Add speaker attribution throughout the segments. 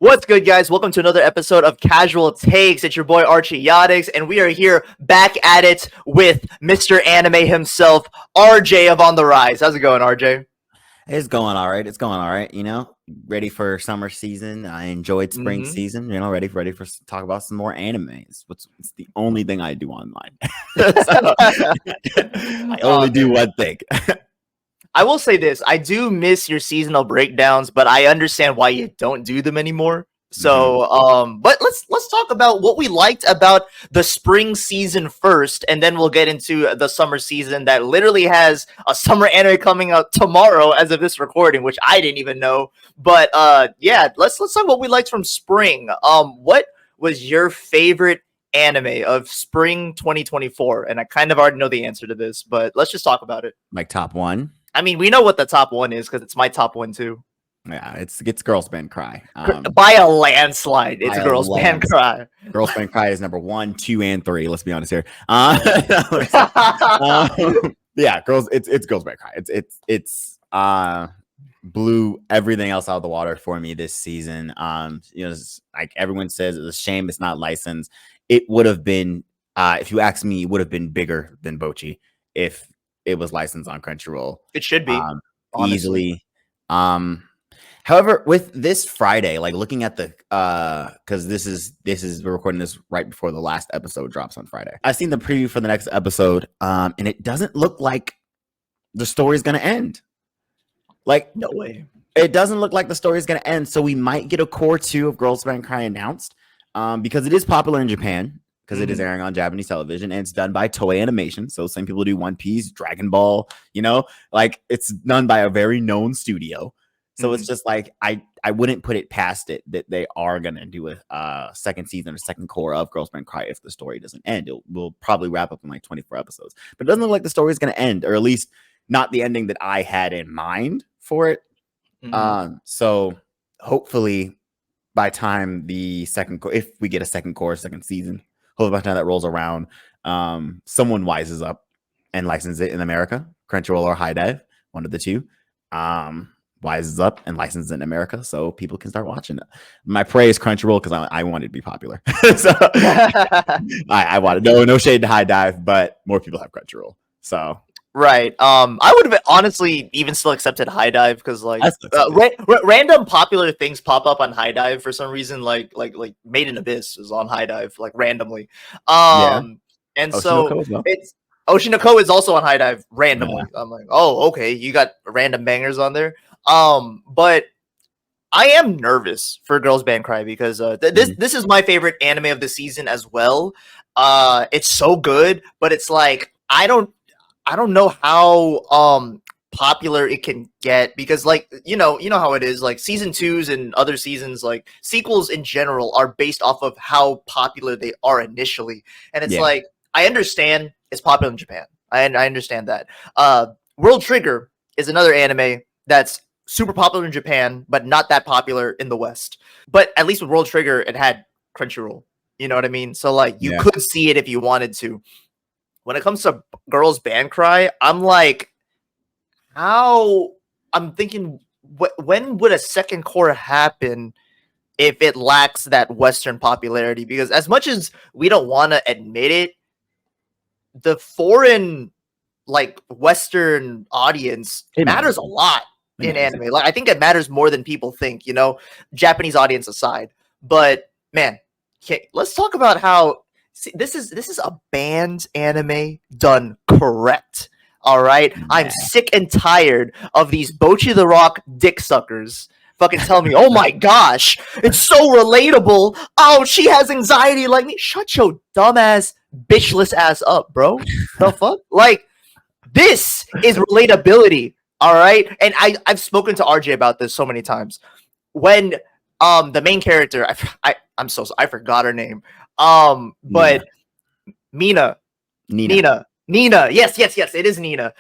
Speaker 1: What's good, guys? Welcome to another episode of Casual Takes. It's your boy Archie Yadix, and we are here back at it with Mr. Anime himself, RJ of On the Rise. How's it going, RJ?
Speaker 2: It's going all right. It's going all right. Ready for summer season. I enjoyed spring season. Ready for talk about some more animes. It's the only thing I do online. I only do one thing.
Speaker 1: I will say this: I do miss your seasonal breakdowns, but I understand why you don't do them anymore. So, but let's talk about what we liked about the spring season first, and then we'll get into the summer season that literally has a summer anime coming out tomorrow as of this recording, which I didn't even know. But yeah, let's talk what we liked from spring. What was your favorite anime of spring 2024? And I kind of already know the answer to this, but let's just talk about it.
Speaker 2: Like top one.
Speaker 1: I mean, we know what the top one is because it's my top one too.
Speaker 2: Yeah, it's Girls Band Cry.
Speaker 1: By a landslide, it's Girls Band Cry.
Speaker 2: Girls Band Cry is number 1, 2, and 3. Let's be honest here. Yeah, it's Girls Band Cry. It's blew everything else out of the water for me this season. Like everyone says, it's a shame it's not licensed. It would have been, if you ask me, it would have been bigger than Bocchi if it was licensed on Crunchyroll.
Speaker 1: It should be
Speaker 2: easily. However, with this Friday, like looking at the because this is we're recording this right before the last episode drops on Friday. I've seen the preview for the next episode, and it doesn't look like the story's gonna end. Like,
Speaker 1: no way.
Speaker 2: It doesn't look like the story is gonna end. So we might get a core 2 of Girls Band Cry announced, because it is popular in Japan. Because it is airing on Japanese television, and it's done by Toei Animation. So same people do One Piece, Dragon Ball, like it's done by a very known studio. So it's just like, I wouldn't put it past it that they are going to do a second season or second core of Girls Band Cry if the story doesn't end. It will probably wrap up in like 24 episodes. But it doesn't look like the story is going to end, or at least not the ending that I had in mind for it. So hopefully by time the second core, if we get a second core, second season, hopefully by the time that rolls around, someone wises up and licenses it in America, Crunchyroll or High Dive, one of the two. Wises up and licenses it in America so people can start watching it. My praise Crunchyroll because I want it to be popular. So I wanted no shade to High Dive, but more people have Crunchyroll. So
Speaker 1: right. I would have honestly even still accepted High Dive because like random popular things pop up on High Dive for some reason. Like Made in Abyss is on High Dive like randomly. And so it's Otokonoko is also on High Dive randomly. Yeah. I'm like, oh, okay, you got random bangers on there. But I am nervous for Girls Band Cry because this is my favorite anime of the season as well. It's so good, but it's like I don't know how popular it can get because like you know how it is, like season 2s and other seasons, like sequels in general are based off of how popular they are initially. And it's like I understand it's popular in Japan. I understand that. World Trigger is another anime that's super popular in Japan, but not that popular in the West. But at least with World Trigger, it had Crunchyroll. You know what I mean? So like you could see it if you wanted to. When it comes to Girls Band Cry, I'm like, I'm thinking, when would a second core happen if it lacks that Western popularity? Because as much as we don't want to admit it, the foreign, like Western audience matters a lot in anime. Like I think it matters more than people think, Japanese audience aside. But man, let's talk about how this is a band anime done correct. All right, I'm sick and tired of these Bocchi the Rock dick suckers fucking tell me, oh my gosh, it's so relatable. Oh, she has anxiety like me. Shut your dumbass, bitchless ass up, bro. The fuck? Like, this is relatability. All right, and I've spoken to RJ about this so many times. When the main character, I forgot her name. But Nina. Yes, it is Nina.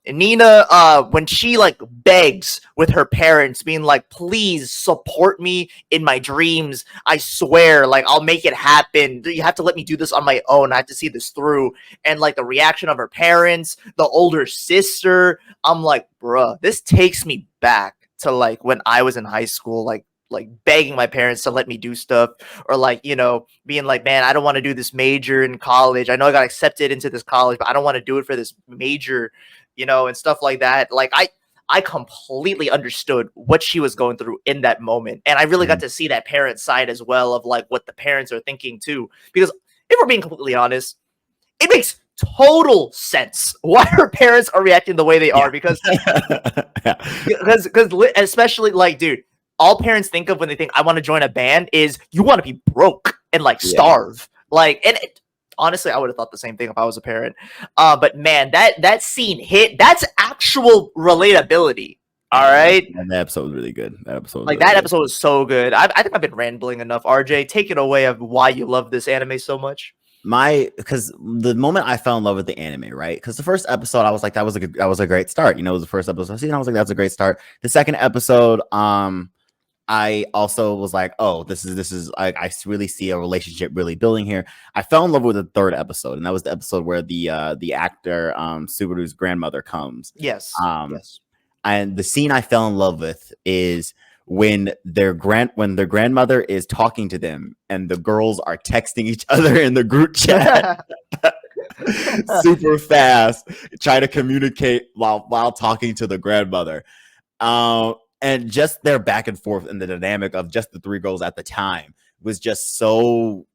Speaker 1: Nina, when she like begs with her parents, being like, please support me in my dreams. I swear, like I'll make it happen. You have to let me do this on my own. I have to see this through. And like the reaction of her parents, the older sister, I'm like, bruh, this takes me back to like when I was in high school, like like begging my parents to let me do stuff, or like, you know, being like, man, I don't want to do this major in college. I know I got accepted into this college, but I don't want to do it for this major, you know, and stuff like that. Like I completely understood what she was going through in that moment. And I really got to see that parent side as well, of like what the parents are thinking too. Because if we're being completely honest, it makes total sense why her parents are reacting the way they are, because especially like, dude, all parents think of when they think I want to join a band is you want to be broke and like starve. Like, and honestly, I would have thought the same thing if I was a parent. But man, that scene hit. That's actual relatability. All right.
Speaker 2: And that episode was really good. That episode,
Speaker 1: like, that episode was so good. I think I've been rambling enough. RJ, take it away of why you love this anime so much.
Speaker 2: Because the moment I fell in love with the anime, right? Because the first episode, I was like, that was a great start. You know, it was the first episode I've seen. I was like, that's a great start. The second episode, I also was like, oh, this is I really see a relationship really building here. I fell in love with the third episode, and that was the episode where the actor Subaru's grandmother comes.
Speaker 1: Yes. Yes.
Speaker 2: And the scene I fell in love with is when their grandmother is talking to them and the girls are texting each other in the group chat super fast, try to communicate while talking to the grandmother. And just their back and forth and the dynamic of just the three girls at the time was just so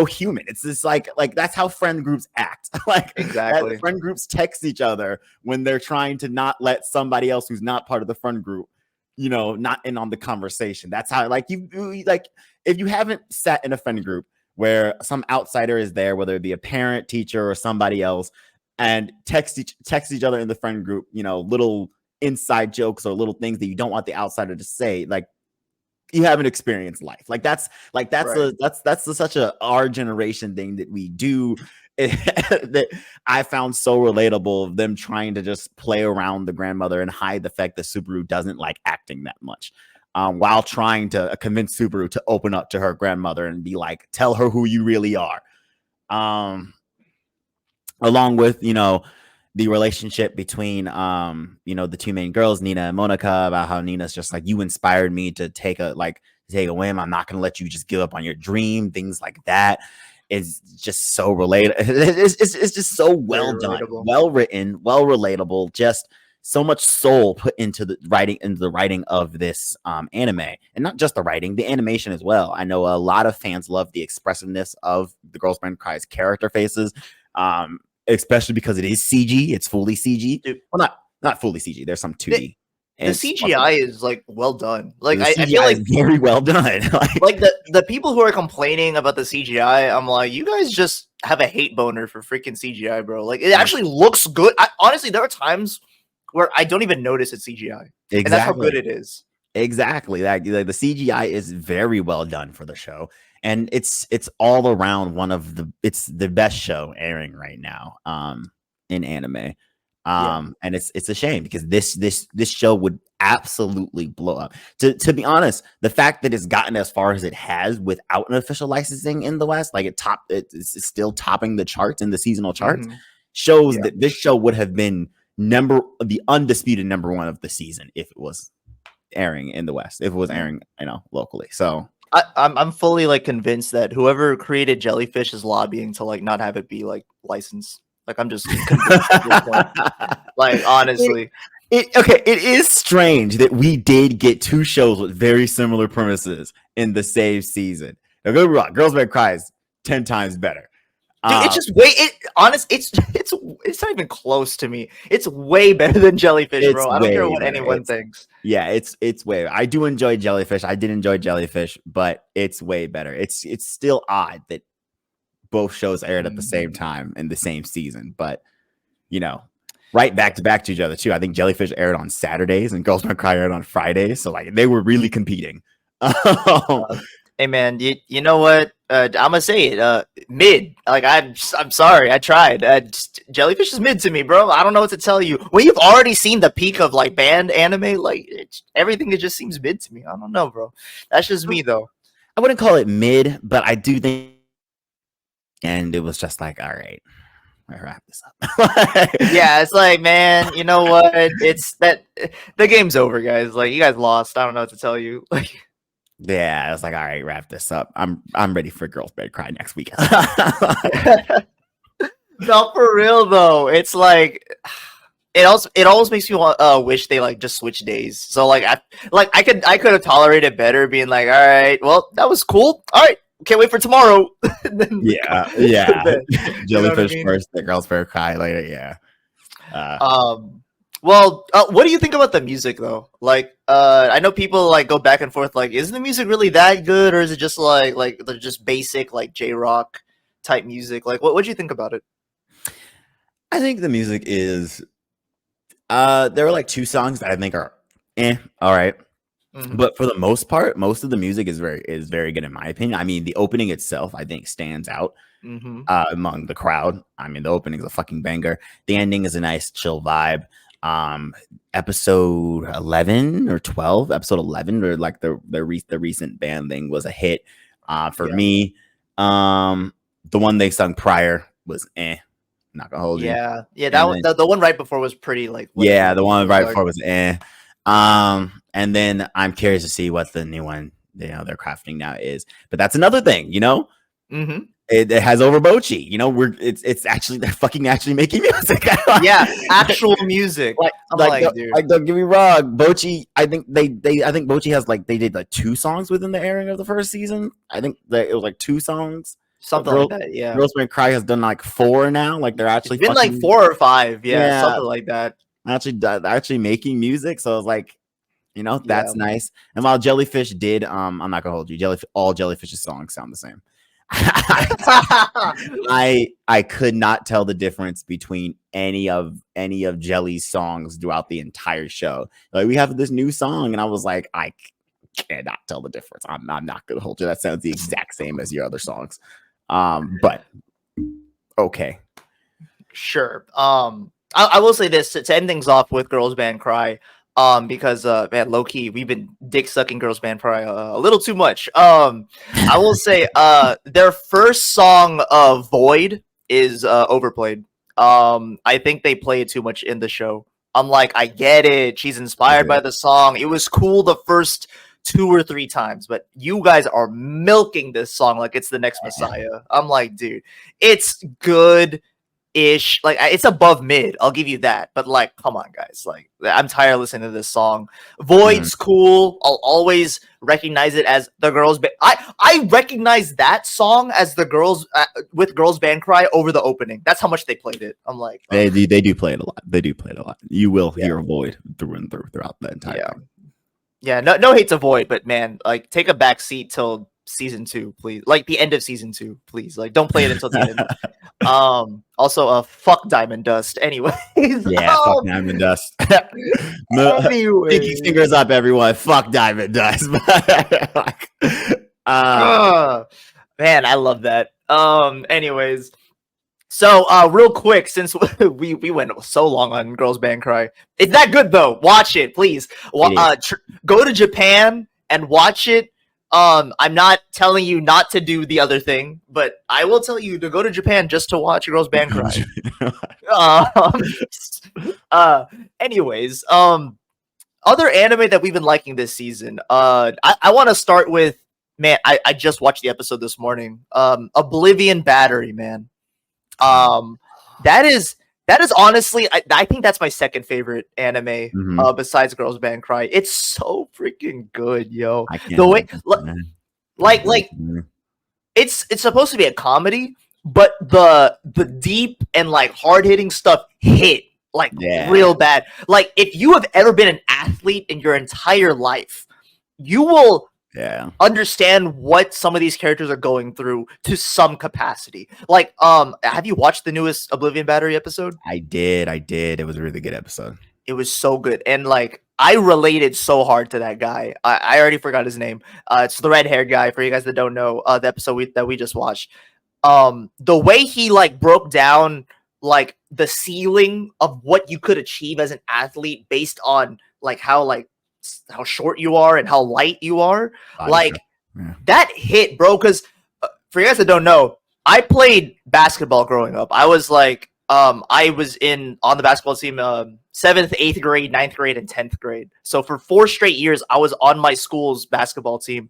Speaker 2: human. It's just like that's how friend groups act. Like,
Speaker 1: exactly.
Speaker 2: Friend groups text each other when they're trying to not let somebody else who's not part of the friend group, you know, not in on the conversation. That's how, like, if you haven't sat in a friend group where some outsider is there, whether it be a parent, teacher, or somebody else, and text each other in the friend group, you know, little inside jokes or little things that you don't want the outsider to say, like, you haven't experienced life. That's such a our generation thing that we do that I found so relatable, of them trying to just play around the grandmother and hide the fact that Subaru doesn't like acting that much, while trying to convince Subaru to open up to her grandmother and be like, tell her who you really are. Along with, you know, the relationship between, you know, the two main girls, Nina and Monica, about how Nina's just like, you inspired me to take a whim. I'm not going to let you just give up on your dream. Things like that is just so related. It's just so well done, well written, well relatable. Just so much soul put into the writing of this anime, and not just the writing, the animation as well. I know a lot of fans love the expressiveness of the Girls Band Cry's character faces. Especially because it is CG. It's fully CG. Well, not fully CG. There's some 2D.
Speaker 1: The CGI is like well done. Like, I feel like
Speaker 2: very well done.
Speaker 1: like the people who are complaining about the CGI, I'm like, you guys just have a hate boner for freaking CGI, bro. Like, it actually looks good. Honestly, there are times where I don't even notice it's CGI. Exactly. And that's how good it is.
Speaker 2: Exactly. Like, the CGI is very well done for the show. And it's all around it's the best show airing right now in anime. And it's a shame, because this show would absolutely blow up. To be honest, the fact that it's gotten as far as it has without an official licensing in the West, like it's still topping the charts in the seasonal charts, shows that this show would have been the undisputed number one of the season if it was airing in the West, if it was airing, you know, locally. So
Speaker 1: I'm fully like convinced that whoever created Jellyfish is lobbying to like not have it be like licensed. Like, I'm just convinced at this point. Like, honestly,
Speaker 2: it is strange that we did get two shows with very similar premises in the same season. Now, go wrong, Girls Band Cry is 10 times better.
Speaker 1: Dude, it's just it's not even close to me. It's way better than Jellyfish, bro. I don't care what anyone thinks.
Speaker 2: Yeah, it's way. I do enjoy Jellyfish. I did enjoy Jellyfish, but it's way better. It's still odd that both shows aired at the same time in the same season, but you know, right back to each other too. I think Jellyfish aired on Saturdays and Girls Band Cry aired on Fridays, so like they were really competing.
Speaker 1: Hey man, you know what? I'm gonna say it. Mid. Like, I'm sorry. I tried. Jellyfish is mid to me, bro. I don't know what to tell you. When you've already seen the peak of like band anime, like everything, it just seems mid to me. I don't know, bro. That's just me though.
Speaker 2: I wouldn't call it mid, but I do think. And it was just like, all right, I wrap this up.
Speaker 1: Yeah, it's like, man, you know what? It's that the game's over, guys. Like, you guys lost. I don't know what to tell you. Like,
Speaker 2: Yeah, I was like, all right, wrap this up. I'm ready for Girls Bed Cry next week.
Speaker 1: Not for real though. It's like it almost makes me want wish they like just switch days. So like I could have tolerated better being like, all right, well that was cool. All right, can't wait for tomorrow.
Speaker 2: Yeah. Jellyfish I mean? First, the Girls Bed Cry later. Yeah.
Speaker 1: Well, what do you think about the music though? Like, I know people like go back and forth. Like, is the music really that good, or is it just like just basic like J rock type music? Like, what do you think about it?
Speaker 2: I think the music is. There are like 2 songs that I think are, all right. Mm-hmm. But for the most part, most of the music is very good in my opinion. I mean, the opening itself, I think, stands out among the crowd. I mean, the opening is a fucking banger. The ending is a nice chill vibe. Episode 11 or 12, episode 11, or like the recent band thing was a hit for me. The one they sung prior was not gonna hold you.
Speaker 1: Yeah, that one, the one right before was pretty like.
Speaker 2: Yeah, the one right before was and then I'm curious to see what the new one they're crafting now is. But that's another thing, Mm-hmm. It has over Bochi. It's actually they're fucking actually making music.
Speaker 1: Yeah, actual music.
Speaker 2: Like don't get me wrong, Bochi. I think Bochi has they did like 2 songs within the airing of the first season. I think that it was like 2 songs.
Speaker 1: Something like that, yeah.
Speaker 2: Girls Band Cry has done like 4 now. Like they're actually
Speaker 1: been like 4 or 5, something like that.
Speaker 2: Actually making music. So it's like, that's nice. And while Jellyfish did, I'm not gonna hold you. All Jellyfish's songs sound the same. I could not tell the difference between any of Jelly's songs throughout the entire show. Like we have this new song, and I was like, I cannot tell the difference. I'm not gonna hold you. That sounds the exact same as your other songs. But okay,
Speaker 1: sure. I will say this to end things off with Girls Band Cry. Because man, low key, we've been dick sucking Girls Band Cry a little too much. I will say their first song, Void, is overplayed. I think they play it too much in the show. I'm like, I get it. She's inspired by the song. It was cool the first 2 or 3 times, but you guys are milking this song like it's the next Messiah. I'm like, dude, it's good-ish. Like, it's above mid. I'll give you that. But like, come on, guys. Like, I'm tired of listening to this song. Void's cool. I'll always recognize it as the girls. I recognize that song as the girls with Girls Band Cry over the opening. That's how much they played it. I'm like,
Speaker 2: they do play it a lot. They do play it a lot. You will hear Void through and through throughout the entire thing.
Speaker 1: Yeah, no hate to Void, but man, like take a back seat till season 2, please. Like the end of season 2, please. Like don't play it until the end. Also, fuck Diamond Dust. Anyways,
Speaker 2: fuck Diamond Dust. Pinky fingers up, everyone. Fuck Diamond Dust.
Speaker 1: Man, I love that. Anyways. So, real quick, since we went so long on Girls Band Cry, it's that good though. Watch it, please. Go to Japan and watch it. I'm not telling you not to do the other thing, but I will tell you to go to Japan just to watch Girls Band Cry. Anyways, other anime that we've been liking this season. I want to start with, man. I just watched the episode this morning. Oblivion Battery, man. That is honestly, I think that's my second favorite anime besides Girls Band Cry. It's so freaking good, yo. The way like it's supposed to be a comedy, but the deep and like hard-hitting stuff hit like real bad. Like if you have ever been an athlete in your entire life, you will understand what some of these characters are going through to some capacity. Like, have you watched the newest Oblivion Battery episode?
Speaker 2: I did. It was a really good episode.
Speaker 1: It was so good. And like, I related so hard to that guy. I already forgot his name. It's the red haired guy, for you guys that don't know, the episode that we just watched. The way he like broke down like the ceiling of what you could achieve as an athlete based on like how short you are and how light you are, that hit, bro. Because for you guys that don't know, I played basketball growing up. I was like I was on the basketball team 7th, 8th grade, 9th grade, and 10th grade. So for 4 straight years, I was on my school's basketball team.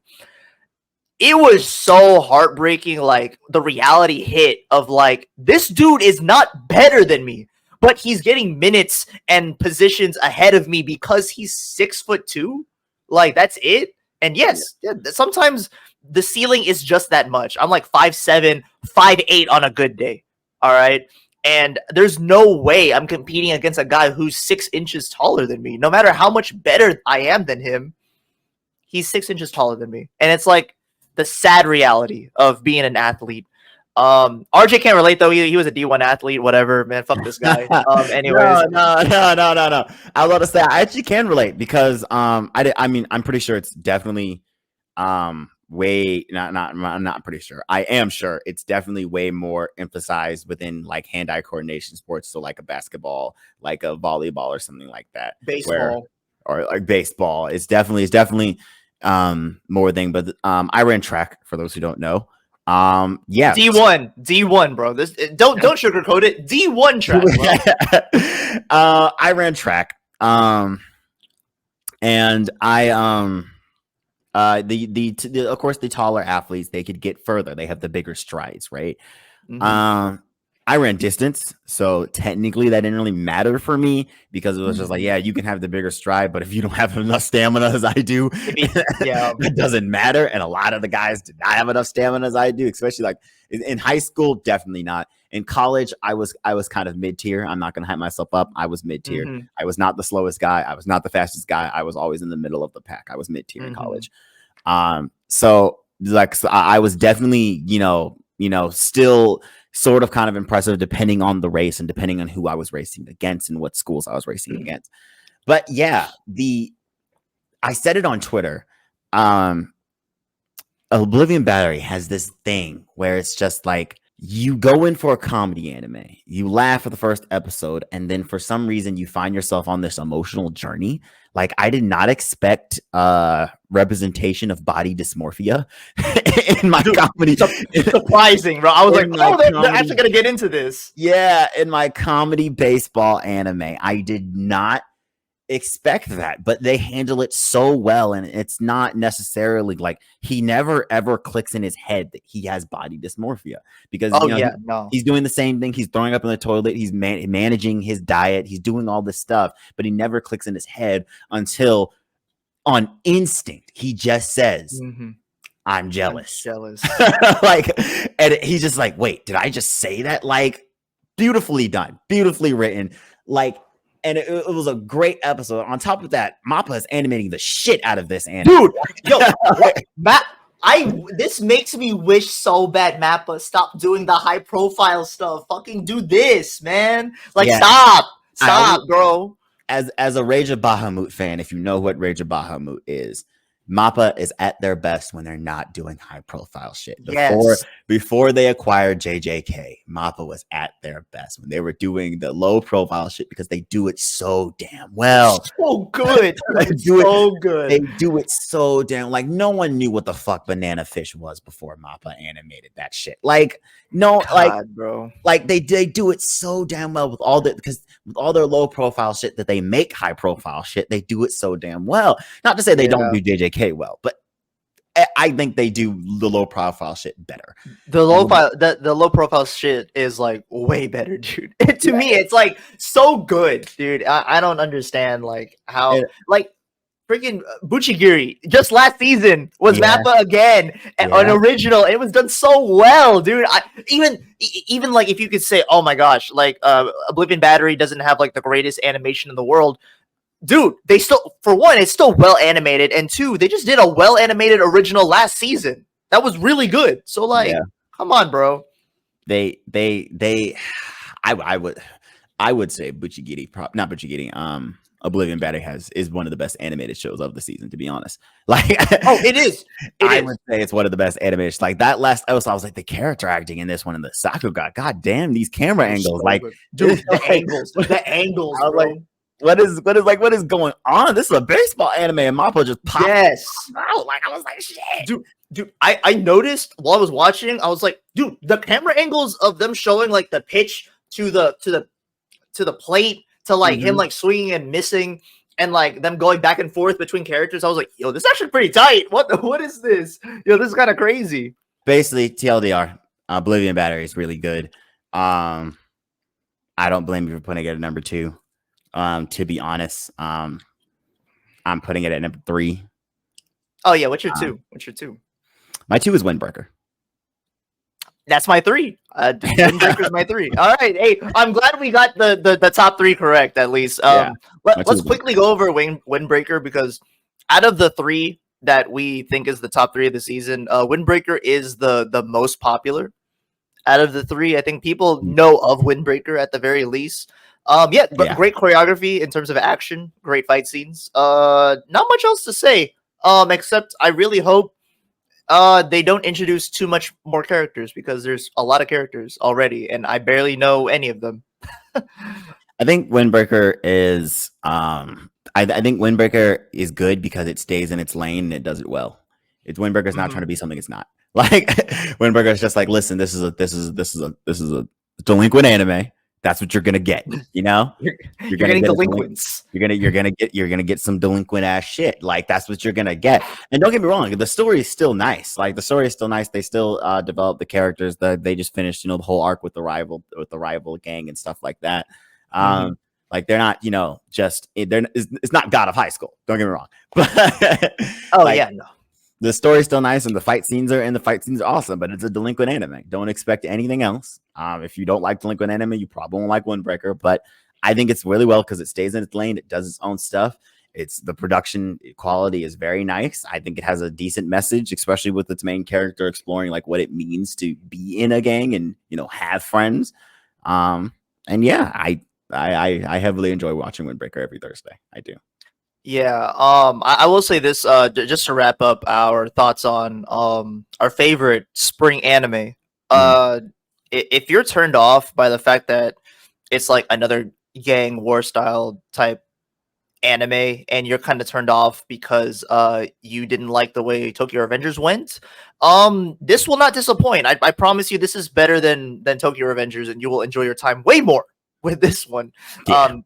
Speaker 1: It was so heartbreaking, like the reality hit of like, this dude is not better than me, but he's getting minutes and positions ahead of me because he's 6'2". Like, that's it. And yes, sometimes the ceiling is just that much. I'm like 5'7", 5'8" on a good day. All right. And there's no way I'm competing against a guy who's 6 inches taller than me. No matter how much better I am than him, he's 6 inches taller than me. And it's like the sad reality of being an athlete. RJ can't relate though. He was a D1 athlete, whatever, man. Fuck this guy. Anyways.
Speaker 2: No. I was about to say I actually can relate because I mean I'm pretty sure it's definitely way I'm not pretty sure. I am sure it's definitely way more emphasized within like hand-eye coordination sports, so like a basketball, like a volleyball or something like that.
Speaker 1: Baseball.
Speaker 2: Or like baseball. It's definitely more thing, but I ran track for those who don't know. Yeah, D1,
Speaker 1: bro. This don't sugarcoat it. D1 track.
Speaker 2: I ran track. And I of course the taller athletes, they could get further. They have the bigger strides, right? Mm-hmm. I ran distance, so technically that didn't really matter for me because it was just like, yeah, you can have the bigger stride, but if you don't have enough stamina as I do, it doesn't matter. And a lot of the guys did not have enough stamina as I do, especially like in high school, definitely not. In college, I was kind of mid-tier. I'm not gonna hype myself up. I was mid-tier. Mm-hmm. I was not the slowest guy. I was not the fastest guy. I was always in the middle of the pack. I was mid-tier in college. So I was definitely, still sort of kind of impressive depending on the race and depending on who I was racing against and what schools I was racing against. But yeah, I said it on Twitter. Oblivion Battery has this thing where it's just like you go in for a comedy anime, you laugh at the first episode, and then for some reason you find yourself on this emotional journey. Like, I did not expect representation of body dysmorphia in my comedy.
Speaker 1: Surprising, bro. I was like, they're actually going to get into this.
Speaker 2: Yeah, in my comedy baseball anime. I did not expect that, but they handle it so well, and it's not necessarily like he never ever clicks in his head that he has body dysmorphia because he's doing the same thing. He's throwing up in the toilet, he's managing his diet, he's doing all this stuff, but he never clicks in his head until on instinct he just says, I'm jealous. Like, and he's just like, wait, did I just say that? Like, beautifully done, beautifully written, like. And it was a great episode. On top of that, Mappa is animating the shit out of this anime.
Speaker 1: Dude, yo, this makes me wish so bad Mappa stop doing the high profile stuff. Fucking do this, man. Like, stop, bro.
Speaker 2: As a Rage of Bahamut fan, if you know what Rage of Bahamut is, Mappa is at their best when they're not doing high profile shit. Before they acquired JJK, Mappa was at their best when they were doing the low profile shit because they do it so damn well.
Speaker 1: So good. They
Speaker 2: do it so damn, like, no one knew what the fuck Banana Fish was before Mappa animated that shit. Like, bro. Like they do it so damn well with all their low profile shit that they make high profile shit. They do it so damn well. Not to say they don't do JJK well, but I think they do the low profile shit better.
Speaker 1: The low profile shit is like way better, dude. To me, it's like so good, dude. I don't understand like how like freaking Buchigiri just last season was Mappa again, an original. It was done so well, dude. Even like if you could say, oh my gosh, like Oblivion Battery doesn't have like the greatest animation in the world. Dude, they still, for one, it's still well animated, and two, they just did a well animated original last season. That was really good. So like, come on, bro.
Speaker 2: I would say Oblivion Battery is one of the best animated shows of the season, to be honest. Like,
Speaker 1: it is.
Speaker 2: I would say it's one of the best animated. Like that last episode, I was like, the character acting in this one and the Sakuga, god damn, these camera angles, so like,
Speaker 1: dude, the angles. I was like,
Speaker 2: what is going on? This is a baseball anime, and Mappa just popped out. Like, I was like, shit.
Speaker 1: Dude, I noticed while I was watching, I was like, dude, the camera angles of them showing like the pitch to the plate to like him like swinging and missing and like them going back and forth between characters. I was like, yo, this is actually pretty tight. What is this? Yo, this is kind of crazy.
Speaker 2: Basically, TLDR, Oblivion Battery is really good. I don't blame you for putting it at number 2. To be honest, I'm putting it at number 3.
Speaker 1: Oh yeah, what's your 2? What's your 2?
Speaker 2: My 2 is Windbreaker.
Speaker 1: That's my 3. Windbreaker's my 3. All right. Hey, I'm glad we got the top 3 correct at least. Let's quickly go over Windbreaker because out of the 3 that we think is the top 3 of the season, Windbreaker is the most popular. Out of the 3, I think people know of Windbreaker at the very least. Great choreography in terms of action, great fight scenes. Not much else to say. Except I really hope they don't introduce too much more characters because there's a lot of characters already, and I barely know any of them.
Speaker 2: I think Windbreaker is I think Windbreaker is good because it stays in its lane and it does it well. It's Windbreaker's not trying to be something it's not. Like Windbreaker is just like, listen, this is a delinquent anime. That's what you're gonna get. You know,
Speaker 1: you're getting delinquents.
Speaker 2: You're gonna get some delinquent ass shit. Like that's what you're gonna get. And don't get me wrong, the story is still nice. Like the story is still nice. They still develop the characters. That they just finished, the whole arc with the rival gang and stuff like that. Like they're not, just it's not God of High School. Don't get me wrong. But
Speaker 1: no.
Speaker 2: The story's still nice and the fight scenes are awesome, but it's a delinquent anime. Don't expect anything else. If you don't like delinquent anime, you probably won't like Windbreaker, but I think it's really well because it stays in its lane. It does its own stuff. The production quality is very nice. I think it has a decent message, especially with its main character exploring like what it means to be in a gang and, have friends. I heavily enjoy watching Windbreaker every Thursday. I do.
Speaker 1: Yeah, I will say this, just to wrap up our thoughts on our favorite spring anime. If you're turned off by the fact that it's like another gang war style type anime, and you're kind of turned off because you didn't like the way Tokyo Revengers went, this will not disappoint. I promise you, this is better than Tokyo Revengers, and you will enjoy your time way more with this one.
Speaker 2: Yeah.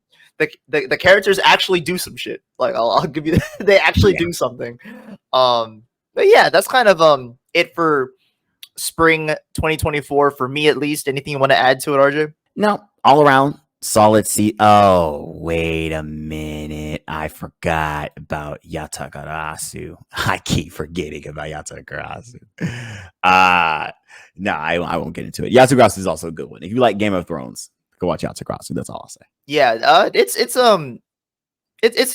Speaker 1: The characters actually do some shit. Like I'll give you that. They actually do something. But yeah, that's kind of it for spring 2024 for me at least. Anything you want to add to it, RJ?
Speaker 2: No, all around solid Oh, wait a minute. I forgot about Yatagarasu. I keep forgetting about Yatagarasu. No, I won't get into it. Yatagarasu is also a good one. If you like Game of Thrones, go watch Yatagarasu. That's all I'll say.
Speaker 1: Yeah, it's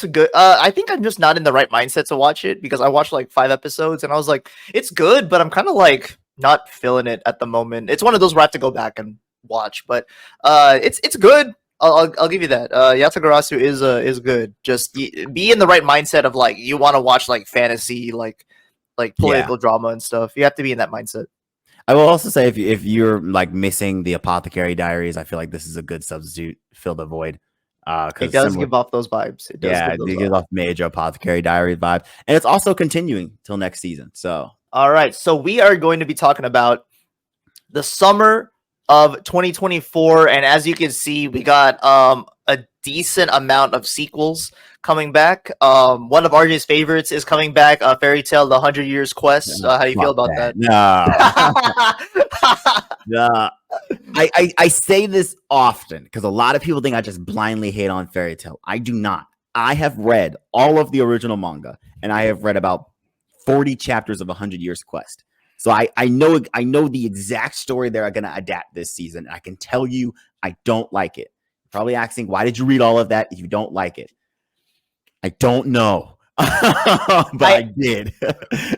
Speaker 1: good. I think I'm just not in the right mindset to watch it because I watched like 5 episodes and I was like, it's good, but I'm kind of like not feeling it at the moment. It's one of those where I have to go back and watch, but it's good. I'll give you that. Yatagarasu is good. Just be in the right mindset of like you want to watch like fantasy, like political drama and stuff. You have to be in that mindset.
Speaker 2: I will also say if you're like missing the Apothecary Diaries, I feel like this is a good substitute. Fill the void.
Speaker 1: It does give off those vibes. It
Speaker 2: gives off major Apothecary Diaries vibe, and it's also continuing till next season. So,
Speaker 1: all right, so we are going to be talking about the summer of 2024, and as you can see, we got a decent amount of sequels coming back. One of RJ's favorites is coming back, Fairytail: The 100 Years Quest. How do you feel about that?
Speaker 2: No. I say this often because a lot of people think I just blindly hate on Fairytail. I do not. I have read all of the original manga, and I have read about 40 chapters of 100 Years Quest. So I know the exact story they're going to adapt this season. I can tell you I don't like it. You're probably asking, why did you read all of that if you don't like it? I don't know. But I did.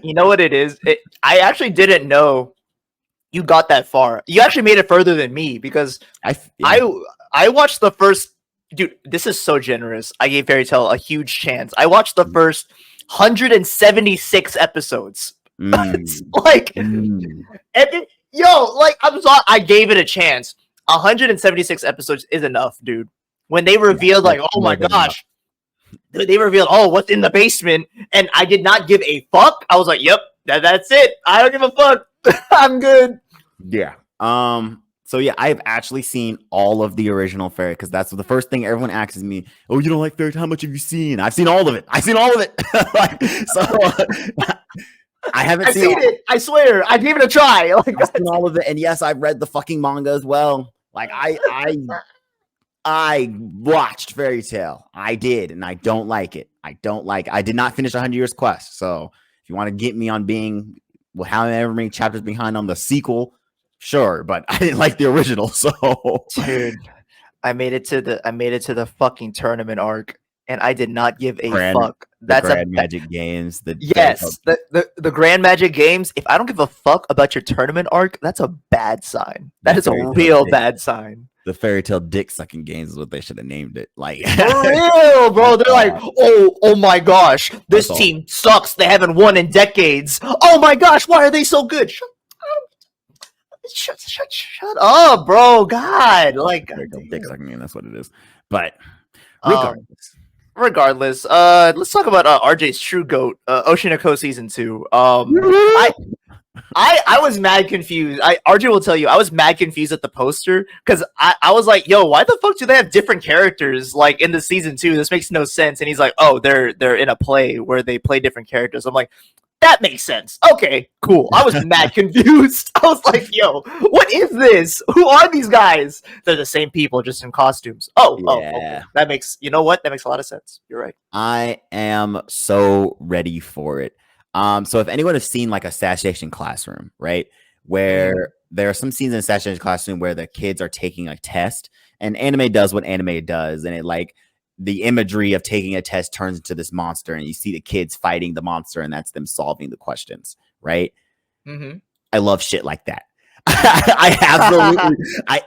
Speaker 1: You know what it is? I actually didn't know you got that far. You actually made it further than me because I watched the first. Dude, this is so generous. I gave Fairytail a huge chance. I watched the first 176 episodes. Like, I'm sorry, I gave it a chance. 176 episodes is enough, dude. When they revealed, like, oh my gosh, they revealed, oh, what's in the basement, and I did not give a fuck. I was like, yep, that's it. I don't give a fuck. I'm good.
Speaker 2: Yeah. So So yeah, I've actually seen all of the original Fairy because that's the first thing everyone asks me. Oh, you don't like Fairy? How much have you seen? I've seen all of it. I've seen all of it. I haven't
Speaker 1: seen it. I swear, I gave it a try. Like,
Speaker 2: I've seen all of it, and yes, I've read the fucking manga as well. Like I watched Fairytale. I did, and I don't like it. I did not finish 100 Years Quest. So if you want to get me on being however many chapters behind on the sequel, sure. But I didn't like the original. So
Speaker 1: dude, I made it to the fucking tournament arc, and I did not give a fuck.
Speaker 2: That's Grand Magic Games.
Speaker 1: The Grand Magic Games. If I don't give a fuck about your tournament arc, that's a bad sign. That is a real bad sign.
Speaker 2: The Fairytale dick sucking games is what they should have named it. Like
Speaker 1: for real, bro. They're like, oh my gosh, this team sucks. They haven't won in decades. Oh my gosh, why are they so good? Shut up, bro. God, like
Speaker 2: dick sucking game. That's what it is. But
Speaker 1: regardless, let's talk about RJ's True Goat, Otokonoko season 2. I was mad confused. RJ will tell you I was mad confused at the poster because I was like, yo, why the fuck do they have different characters like in the season 2? This makes no sense. And he's like, oh, they're in a play where they play different characters. I'm like, that makes sense. Okay, cool. I was mad confused. I was like, yo, what is this? Who are these guys? They're the same people, just in costumes. Okay. That makes, you know what? That makes a lot of sense. You're right.
Speaker 2: I am so ready for it. So if anyone has seen like Assassination Classroom, right, where there are some scenes in Assassination Classroom where the kids are taking a test, and anime does what anime does, and it like the imagery of taking a test turns into this monster, and you see the kids fighting the monster, and that's them solving the questions, right?
Speaker 1: Mm-hmm.
Speaker 2: I love shit like that. I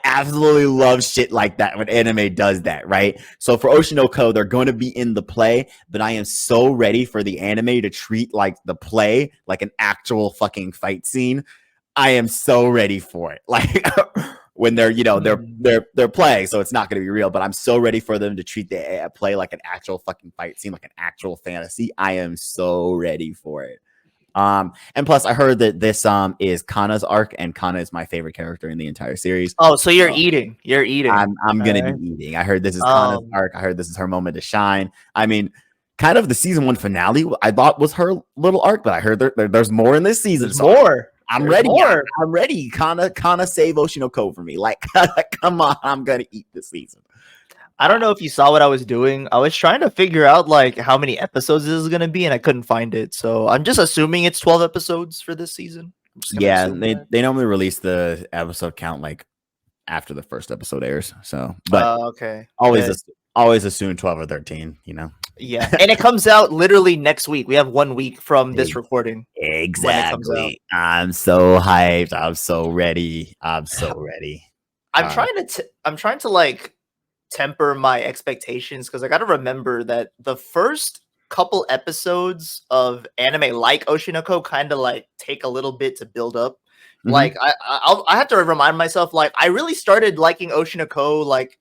Speaker 2: absolutely love shit like that when anime does that, right? So for Otokonoko, they're going to be in the play, but I am so ready for the anime to treat like the play like an actual fucking fight scene. I am so ready for it. Like when they're, you know, they're playing, so it's not going to be real, but I'm so ready for them to treat the play like an actual fucking fight scene, like an actual fantasy. I am so ready for it. And plus I heard that this is Kana's arc, and Kana is my favorite character in the entire series.
Speaker 1: Oh, so you're eating.
Speaker 2: I'm gonna be eating. I heard this is Kana's arc. I heard this is her moment to shine. I mean, kind of the season 1 finale I thought was her little arc, but I heard there's more in this season.
Speaker 1: There's more.
Speaker 2: I'm ready. I'm ready. Kana save Otokonoko for me. Like, come on, I'm gonna eat this season.
Speaker 1: I don't know if you saw what I was doing. I was trying to figure out like how many episodes this is gonna be, and I couldn't find it. So I'm just assuming it's 12 episodes for this season.
Speaker 2: Yeah, they normally release the episode count like after the first episode airs. So, but
Speaker 1: okay,
Speaker 2: always assume 12 or 13. You know.
Speaker 1: Yeah, and it comes out literally next week. We have 1 week from this recording.
Speaker 2: Exactly. I'm so hyped. I'm so ready. I'm
Speaker 1: trying to like temper my expectations because I got to remember that the first couple episodes of anime like Otokonoko kind of like take a little bit to build up. Mm-hmm. Like I have to remind myself, like I really started liking Otokonoko like,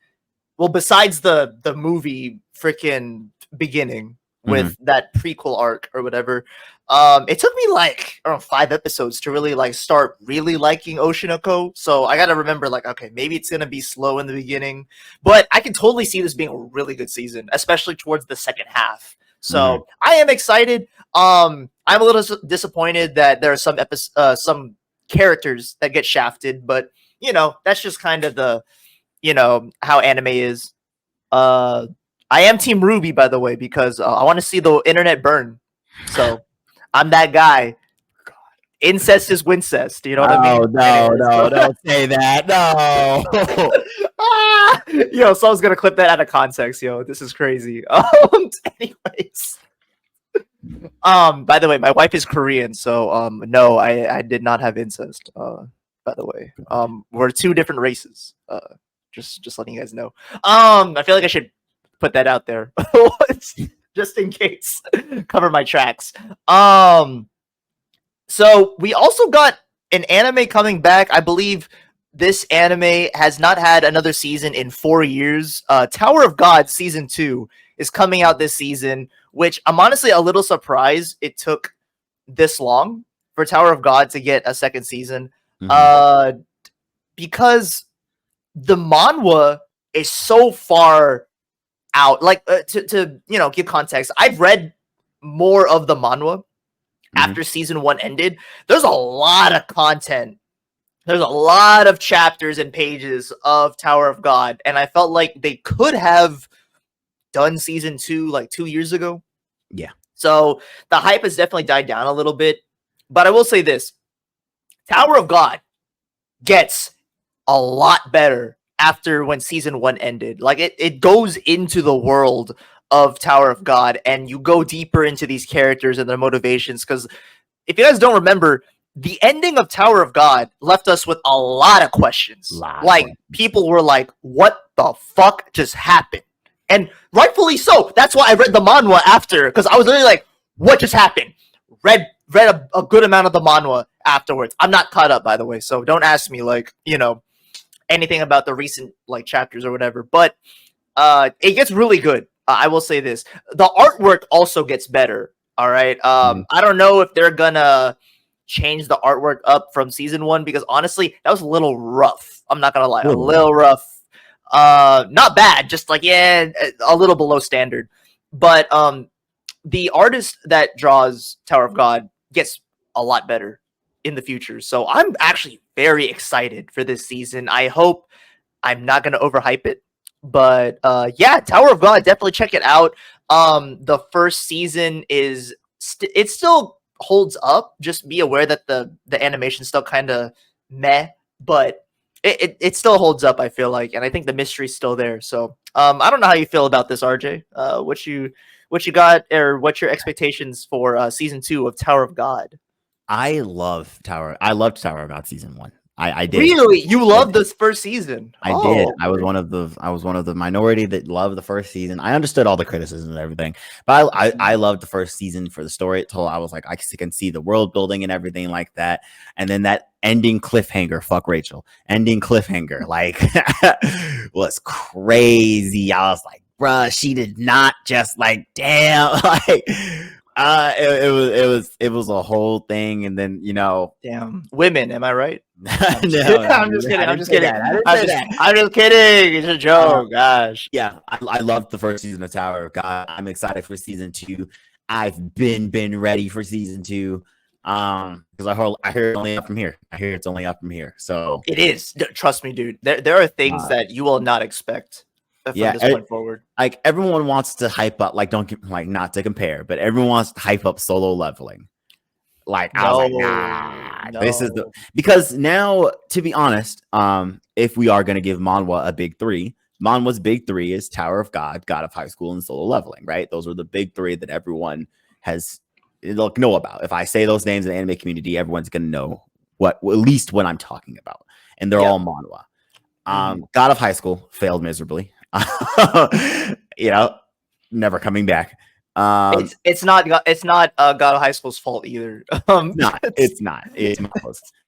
Speaker 1: well, besides the movie freaking beginning with that prequel arc or whatever. It took me like around 5 episodes to really like start really liking Otokonoko. So I gotta remember, like, okay, maybe it's gonna be slow in the beginning, but I can totally see this being a really good season, especially towards the second half. So I am excited. I'm a little disappointed that there are some characters that get shafted, but you know, that's just kind of the, you know, how anime is. I am Team Ruby, by the way, because I want to see the internet burn. So I'm that guy. God. Incest is wincest. You know what I mean?
Speaker 2: No, don't say that. No.
Speaker 1: Yo, someone's gonna clip that out of context. Yo, this is crazy. Anyways. By the way, my wife is Korean, so no, I did not have incest. By the way, we're 2 different races. Just letting you guys know. I feel like I should put that out there just in case. Cover my tracks. So we also got an anime coming back. I believe this anime has not had another season in 4 years. Tower of God season 2 is coming out this season, which I'm honestly a little surprised it took this long for Tower of God to get a second season. Because the manhwa is so far out. Like to give context, I've read more of the manhwa after season 1 ended. There's a lot of content. There's a lot of chapters and pages of Tower of God, and I felt like they could have done season 2 like 2 years ago.
Speaker 2: Yeah.
Speaker 1: So the hype has definitely died down a little bit. But I will say this. Tower of God gets a lot better after when season 1 ended. Like it goes into the world of Tower of God, and you go deeper into these characters and their motivations. Because if you guys don't remember, the ending of Tower of God left us with a lot of questions. People were like, what the fuck just happened? And rightfully so. That's why I read the manhwa after, because I was literally like, what just happened? Read a good amount of the manhwa afterwards. I'm not caught up, by the way, so don't ask me anything about the recent chapters or whatever. But it gets really good. I will say this: the artwork also gets better. All right. I don't know if they're gonna change the artwork up from season 1, because honestly, that was a little rough. I'm not gonna lie, a little rough. Not bad, just a little below standard. But the artist that draws Tower of God gets a lot better in the future. So I'm actually very excited for this season. I hope I'm not going to overhype it. But yeah, Tower of God, definitely check it out. The first season is it still holds up. Just be aware that the animation still kind of meh, but it still holds up, I feel like, and I think the mystery's still there. So I don't know how you feel about this, RJ. What you got, or what's your expectations for season 2 of Tower of God?
Speaker 2: I loved Tower of God season 1. I did.
Speaker 1: Really? You loved this first season?
Speaker 2: I did. I was one of the minority that loved the first season. I understood all the criticism and everything, but I loved the first season for the story it told. I was like, I can see the world building and everything like that. And then that ending cliffhanger, fuck Rachel, ending cliffhanger, was crazy. I was like, bruh, she did not just damn, it was a whole thing. And then
Speaker 1: damn, women, am I right?
Speaker 2: No,
Speaker 1: I'm just kidding. I'm just kidding. I'm just kidding. It's a joke. Gosh.
Speaker 2: Yeah, I loved the first season of Tower of God. I'm excited for season 2. I've been ready for season 2. Because I hear it's only up from here. I hear it's only up from here. So
Speaker 1: it is. Trust me, dude. There are things that you will not expect from this point forward.
Speaker 2: Like everyone wants to hype up. Not to compare, but everyone wants to hype up Solo Leveling. I was like, nah, this is because now, to be honest, if we are going to give manhwa a big 3, manhwa's big 3 is Tower of God, God of High School, and Solo Leveling, right? Those are the big 3 that everyone know about. If I say those names in the anime community, everyone's going to know at least what I'm talking about. And they're all manhwa. God of High School failed miserably. Never coming back.
Speaker 1: It's not God of High School's fault either.
Speaker 2: It's not.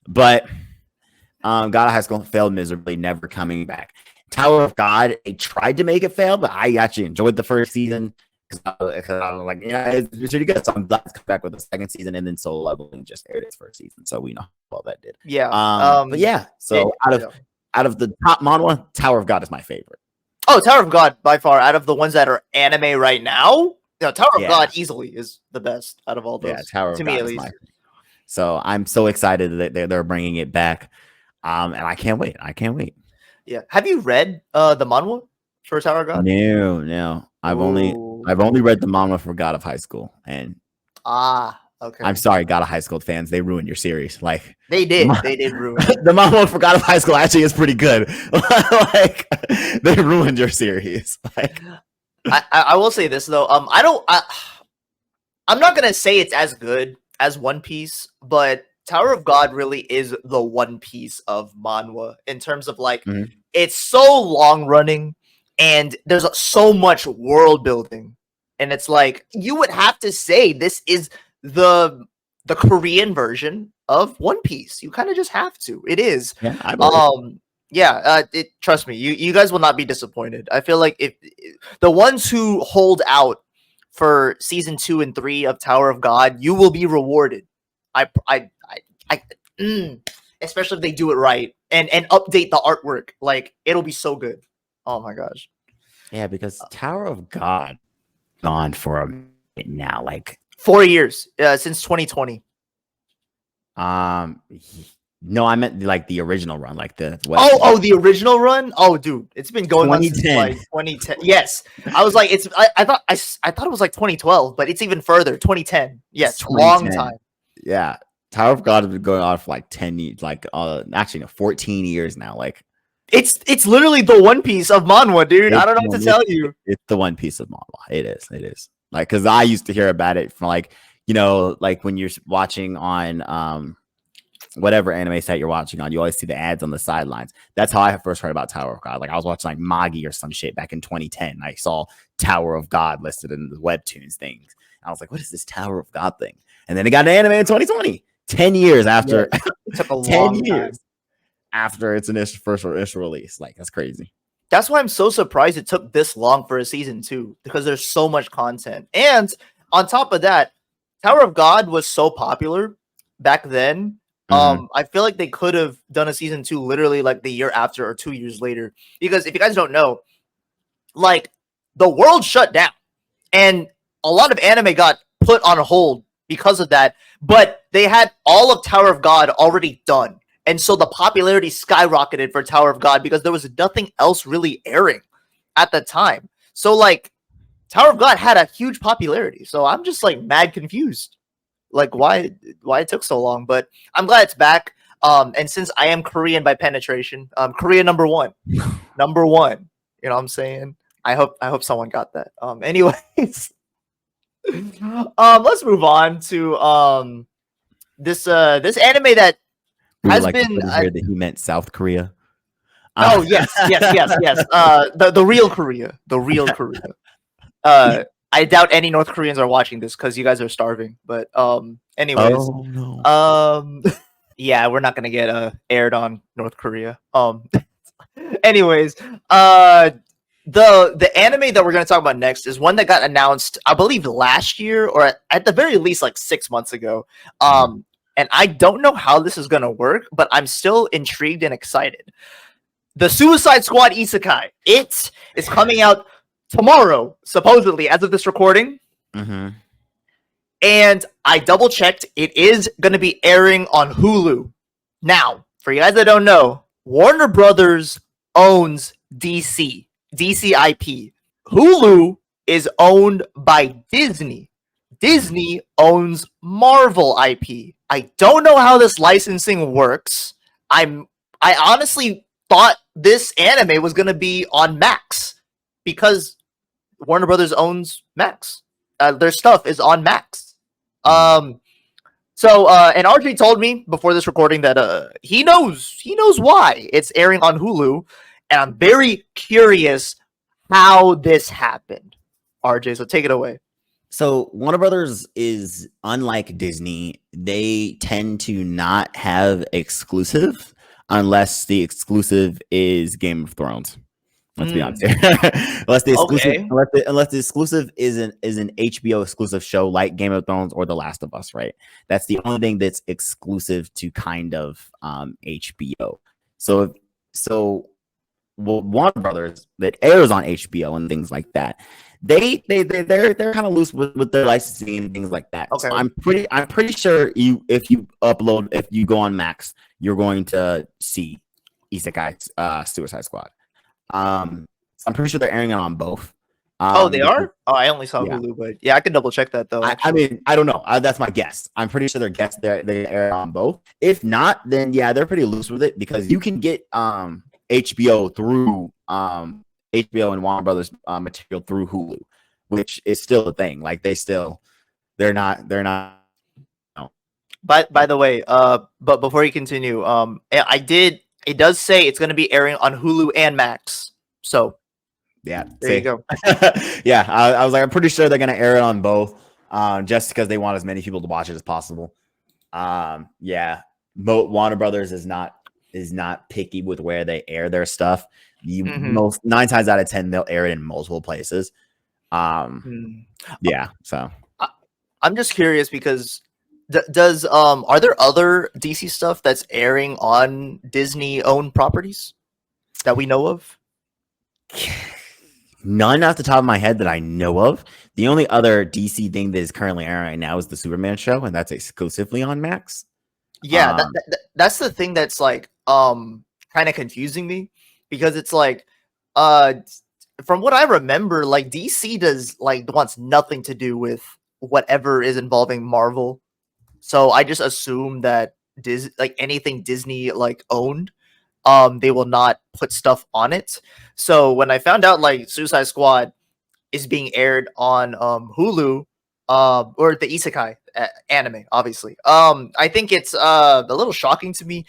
Speaker 2: But God of High School failed miserably, never coming back. Tower of God, they tried to make it fail, but I actually enjoyed the first season because I was like, yeah, it's pretty good. So I'm glad to come back with the second season, and then Solo Leveling just aired its first season, so we know how well that did.
Speaker 1: Yeah.
Speaker 2: But yeah, so out of the top manhwa, Tower of God is my favorite.
Speaker 1: Oh, Tower of God by far, out of the ones that are anime right now. Tower of God easily is the best out of all those.
Speaker 2: Yeah, Tower of
Speaker 1: God
Speaker 2: at least. So I'm so excited that they're bringing it back, and I can't wait.
Speaker 1: Yeah, have you read the manhwa for Tower of God?
Speaker 2: No. I've only read the manhwa for God of High School, and
Speaker 1: okay.
Speaker 2: I'm sorry, God of High School fans, they ruined your series.
Speaker 1: They did ruin it.
Speaker 2: The manhwa for God of High School actually is pretty good. They ruined your series.
Speaker 1: I will say this though. I'm not gonna say it's as good as One Piece, but Tower of God really is the One Piece of manhwa in terms of it's so long running and there's so much world building, and it's you would have to say this is the Korean version of One Piece. You kind of just have to. It is.
Speaker 2: Yeah,
Speaker 1: trust me, you guys will not be disappointed. I feel like if the ones who hold out for season 2 and 3 of Tower of God, you will be rewarded. especially if they do it right and update the artwork. Like, it'll be so good. Oh my gosh.
Speaker 2: Yeah, because Tower of God gone for a minute now, like
Speaker 1: 4 years since 2020.
Speaker 2: No, I meant like the original run, like the
Speaker 1: the original run. Oh, dude, it's been going on since
Speaker 2: 2010.
Speaker 1: like 2010. Yes, I was like, I thought it was like 2012, but it's even further. 2010. Yes, long
Speaker 2: 2010.
Speaker 1: time.
Speaker 2: Yeah, Tower of God has been going on for like 10 years, like actually no, 14 years now. Like
Speaker 1: It's literally the One Piece of manhwa, dude. I don't know what to tell you.
Speaker 2: It's the One Piece of manhwa. It is. Like, because I used to hear about it from like, you know, like when you're watching on whatever anime site you're watching on, you always see the ads on the sidelines. That's how I first heard about Tower of God. Like I was watching like Magi or some shit back in 2010. I saw Tower of God listed in the webtoons things. I was like, what is this Tower of God thing? And then it got an anime in 2020. 10 years after.
Speaker 1: Yeah, it took a
Speaker 2: 10
Speaker 1: long
Speaker 2: years
Speaker 1: time.
Speaker 2: after its first initial release. Like, that's crazy.
Speaker 1: That's why I'm so surprised it took this long for a season 2, because there's so much content. And on top of that, Tower of God was so popular back then. I feel like they could have done a season 2 literally like the year after or 2 years later. Because if you guys don't know, like, the world shut down and a lot of anime got put on hold because of that. But they had all of Tower of God already done. And so the popularity skyrocketed for Tower of God because there was nothing else really airing at the time. So, like, Tower of God had a huge popularity. So I'm just, like, mad confused. Like, why it took so long. But I'm glad it's back. And since I am Korean by penetration, Korea number one. Number one. You know what I'm saying? I hope someone got that. Anyways. Let's move on to this anime that has
Speaker 2: like
Speaker 1: been
Speaker 2: heard that he meant South Korea.
Speaker 1: Oh yes. The real Korea. The real Korea. I doubt any North Koreans are watching this because you guys are starving. But anyways.
Speaker 2: Oh no.
Speaker 1: Yeah, we're not gonna get aired on North Korea. Anyways, the anime that we're gonna talk about next is one that got announced, I believe, last year, or at the very least like 6 months ago. And I don't know how this is gonna work, but I'm still intrigued and excited. The Suicide Squad Isekai. It is coming out tomorrow, supposedly, as of this recording. And I double checked. It is going to be airing on Hulu. Now, for you guys that don't know, Warner Brothers owns DC IP. Hulu is owned by Disney. Disney owns Marvel IP. I don't know how this licensing works. I honestly thought this anime was going to be on Max because Warner Brothers owns Max. Their stuff is on Max. And RJ told me before this recording that he knows why it's airing on Hulu, and I'm very curious how this happened. RJ, so take it away.
Speaker 2: So Warner Brothers is unlike Disney. They tend to not have exclusive unless the exclusive is Game of Thrones. Let's be honest here. unless the exclusive is an HBO exclusive show like Game of Thrones or The Last of Us, right? That's the only thing that's exclusive to kind of HBO. So Warner Brothers that airs on HBO and things like that, they're kind of loose with their licensing and things like that.
Speaker 1: Okay.
Speaker 2: So I'm pretty sure if you go on Max, you're going to see Isekai Suicide Squad. I'm pretty sure they're airing it on both.
Speaker 1: They are? Oh, I only saw Hulu, but yeah, I can double check that though.
Speaker 2: I mean, I don't know. That's my guess. I'm pretty sure they air on both. If not, then yeah, they're pretty loose with it because you can get HBO through HBO and Warner Brothers material through Hulu, which is still a thing. Like they're not. No.
Speaker 1: By the way, but before you continue, it does say it's going to be airing on Hulu and Max. So
Speaker 2: yeah,
Speaker 1: there you go.
Speaker 2: Yeah, I was like, I'm pretty sure they're going to air it on both, just because they want as many people to watch it as possible. Yeah, Warner Brothers is not picky with where they air their stuff. Most 9 times out of 10 they'll air it in multiple places. Yeah, so
Speaker 1: I'm just curious because Does are there other DC stuff that's airing on Disney owned properties that we know of?
Speaker 2: None off the top of my head that I know of. The only other DC thing that is currently airing right now is the Superman show, and that's exclusively on Max.
Speaker 1: Yeah, that's the thing that's like kind of confusing me because it's like uh from what I remember, like DC does like wants nothing to do with whatever is involving Marvel. So I just assume that like anything Disney like owned, they will not put stuff on it. So when I found out like Suicide Squad is being aired on Hulu, or the Isekai anime, obviously. I think it's a little shocking to me.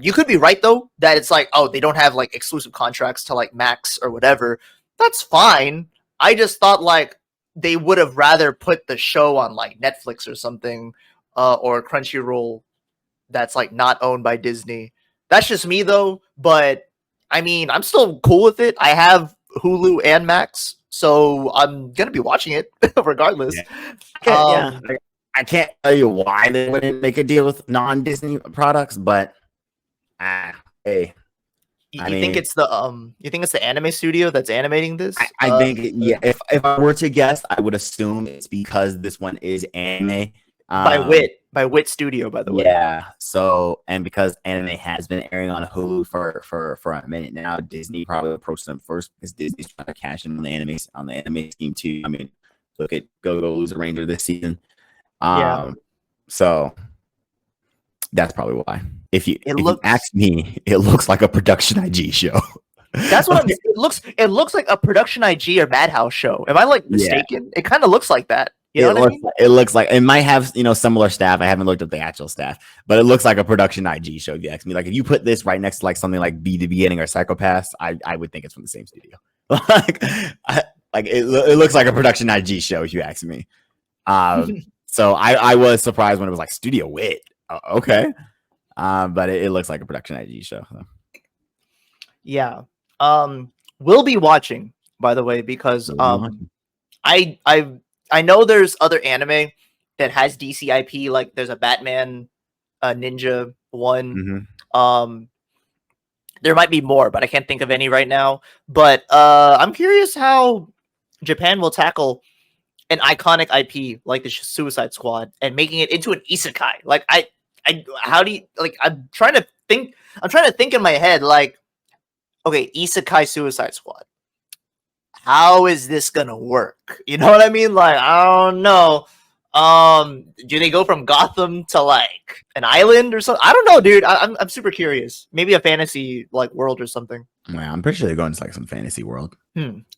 Speaker 1: You could be right though that it's like, oh, they don't have like exclusive contracts to like Max or whatever. That's fine. I just thought like they would have rather put the show on like Netflix or something, or Crunchyroll that's like not owned by Disney. That's just me though, but I mean, I'm still cool with it. I have Hulu and Max, so I'm gonna be watching it regardless.
Speaker 2: Yeah, I can't tell you why they wouldn't make a deal with non-Disney products, but hey,
Speaker 1: you think it's the anime studio that's animating this?
Speaker 2: I think if I were to guess, I would assume it's because this one is anime.
Speaker 1: By Wit Studio, by the way.
Speaker 2: Yeah. So, and because anime has been airing on Hulu for a minute now, Disney probably approached them first because Disney's trying to cash in on the anime scheme too. I mean, look at Go Lose a Ranger this season. So that's probably why. If you ask me, it looks like a production IG show.
Speaker 1: That's what it looks like a production IG or Madhouse show. Am I like mistaken? Yeah. It kind of looks like that. You know what I mean?
Speaker 2: It looks like it might have similar staff. I haven't looked at the actual staff, but it looks like a production IG show. If you ask me, like if you put this right next to like something like Be the Beginning or Psychopaths, I would think it's from the same studio. It looks like a production IG show. If you ask me, so I was surprised when it was like Studio Wit. Okay, but it looks like a production IG show. So.
Speaker 1: Yeah, we'll be watching, by the way, because I know there's other anime that has DC IP, like there's a Batman Ninja one.
Speaker 2: Mm-hmm.
Speaker 1: There might be more, but I can't think of any right now. But I'm curious how Japan will tackle an iconic IP like the Suicide Squad and making it into an isekai. Like how do you like? I'm trying to think in my head like, okay, isekai Suicide Squad. How is this gonna work? You know what I mean? Like, I don't know. Do they go from Gotham to like an island or something? I don't know, dude. I'm super curious. Maybe a fantasy like world or something.
Speaker 2: Yeah, I'm pretty sure they're going to like some fantasy world.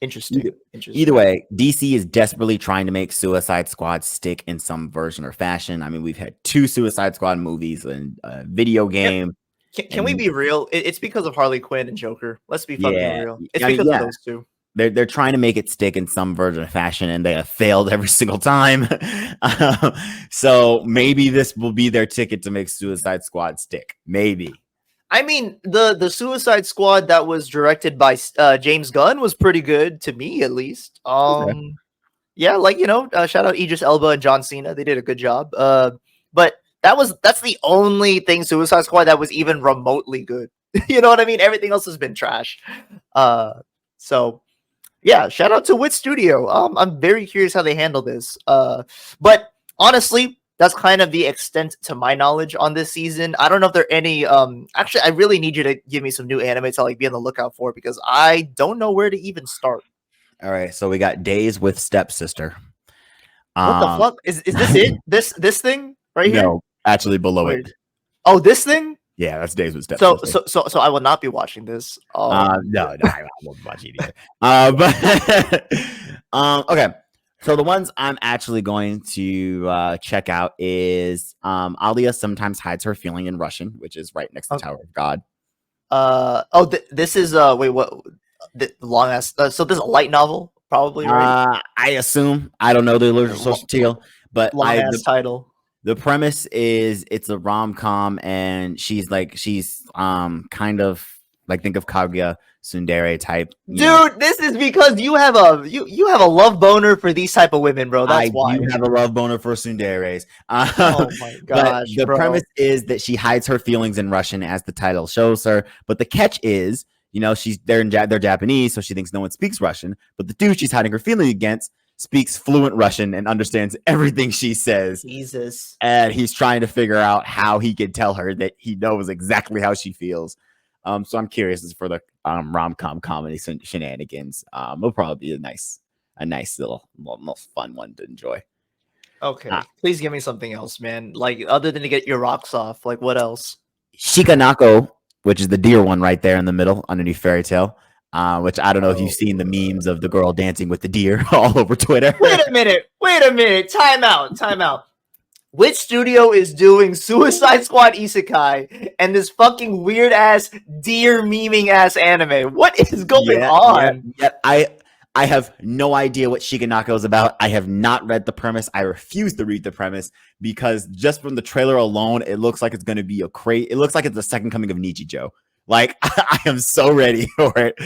Speaker 1: Interesting.
Speaker 2: Either way, DC is desperately trying to make Suicide Squad stick in some version or fashion. I mean, we've had 2 Suicide Squad movies and a video game.
Speaker 1: Can we be real? It's because of Harley Quinn and Joker. Let's be fucking real. It's because of those two.
Speaker 2: They're trying to make it stick in some version of fashion, and they have failed every single time. So maybe this will be their ticket to make Suicide Squad stick. Maybe.
Speaker 1: I mean, the Suicide Squad that was directed by James Gunn was pretty good to me, at least. Yeah, like shout out Idris Elba and John Cena. They did a good job. But that's the only thing Suicide Squad that was even remotely good. You know what I mean? Everything else has been trash. So. Yeah, shout out to Wit Studio. I'm very curious how they handle this. But honestly, that's kind of the extent to my knowledge on this season. I don't know if there are any. Actually, I really need you to give me some new anime to like be on the lookout for because I don't know where to even start.
Speaker 2: All right, so we got Days with Stepsister.
Speaker 1: What the fuck is this? It this thing right here?
Speaker 2: No, actually below it.
Speaker 1: Oh, this thing.
Speaker 2: Yeah, that's Days with Stepsister.
Speaker 1: So I will not be watching this.
Speaker 2: No, I won't be watching it either. But okay. So the ones I'm actually going to check out is Alya sometimes hides her feeling in Russian, which is right next to Tower of God.
Speaker 1: This is wait, what? The long ass. So this is a light novel, probably. Right?
Speaker 2: I assume. I don't know the original social deal, but
Speaker 1: long ass title.
Speaker 2: The premise is it's a rom-com and she's kind of Like think of Kaguya Tsundere type.
Speaker 1: Dude, this is because you have a love boner for these type of women, bro. That's
Speaker 2: I
Speaker 1: why.
Speaker 2: do have a love boner for Tsunderes.
Speaker 1: Oh my
Speaker 2: But
Speaker 1: gosh,
Speaker 2: the
Speaker 1: bro.
Speaker 2: premise is that she hides her feelings in Russian, as the title shows her. But the catch is, they're Japanese, so she thinks no one speaks Russian. But the dude she's hiding her feeling against speaks fluent Russian and understands everything she says.
Speaker 1: Jesus.
Speaker 2: And he's trying to figure out how he can tell her that he knows exactly how she feels. So I'm curious for the rom-com comedy shenanigans. It'll probably be a nice little fun one to enjoy.
Speaker 1: Okay, please give me something else, man. Like other than to get your rocks off, like what else?
Speaker 2: Shikanako, which is the deer one right there in the middle underneath Fairytail, which I don't know if you've seen the memes of the girl dancing with the deer all over Twitter.
Speaker 1: Wait a minute. Time out. Which studio is doing Suicide Squad Isekai and this fucking weird ass deer memeing ass anime? What is going on?
Speaker 2: I have no idea what Shikanako is about. I have not read the premise. I refuse to read the premise because just from the trailer alone, it looks like it's going to be it looks like it's the second coming of Nichijou. Like I am so ready for it.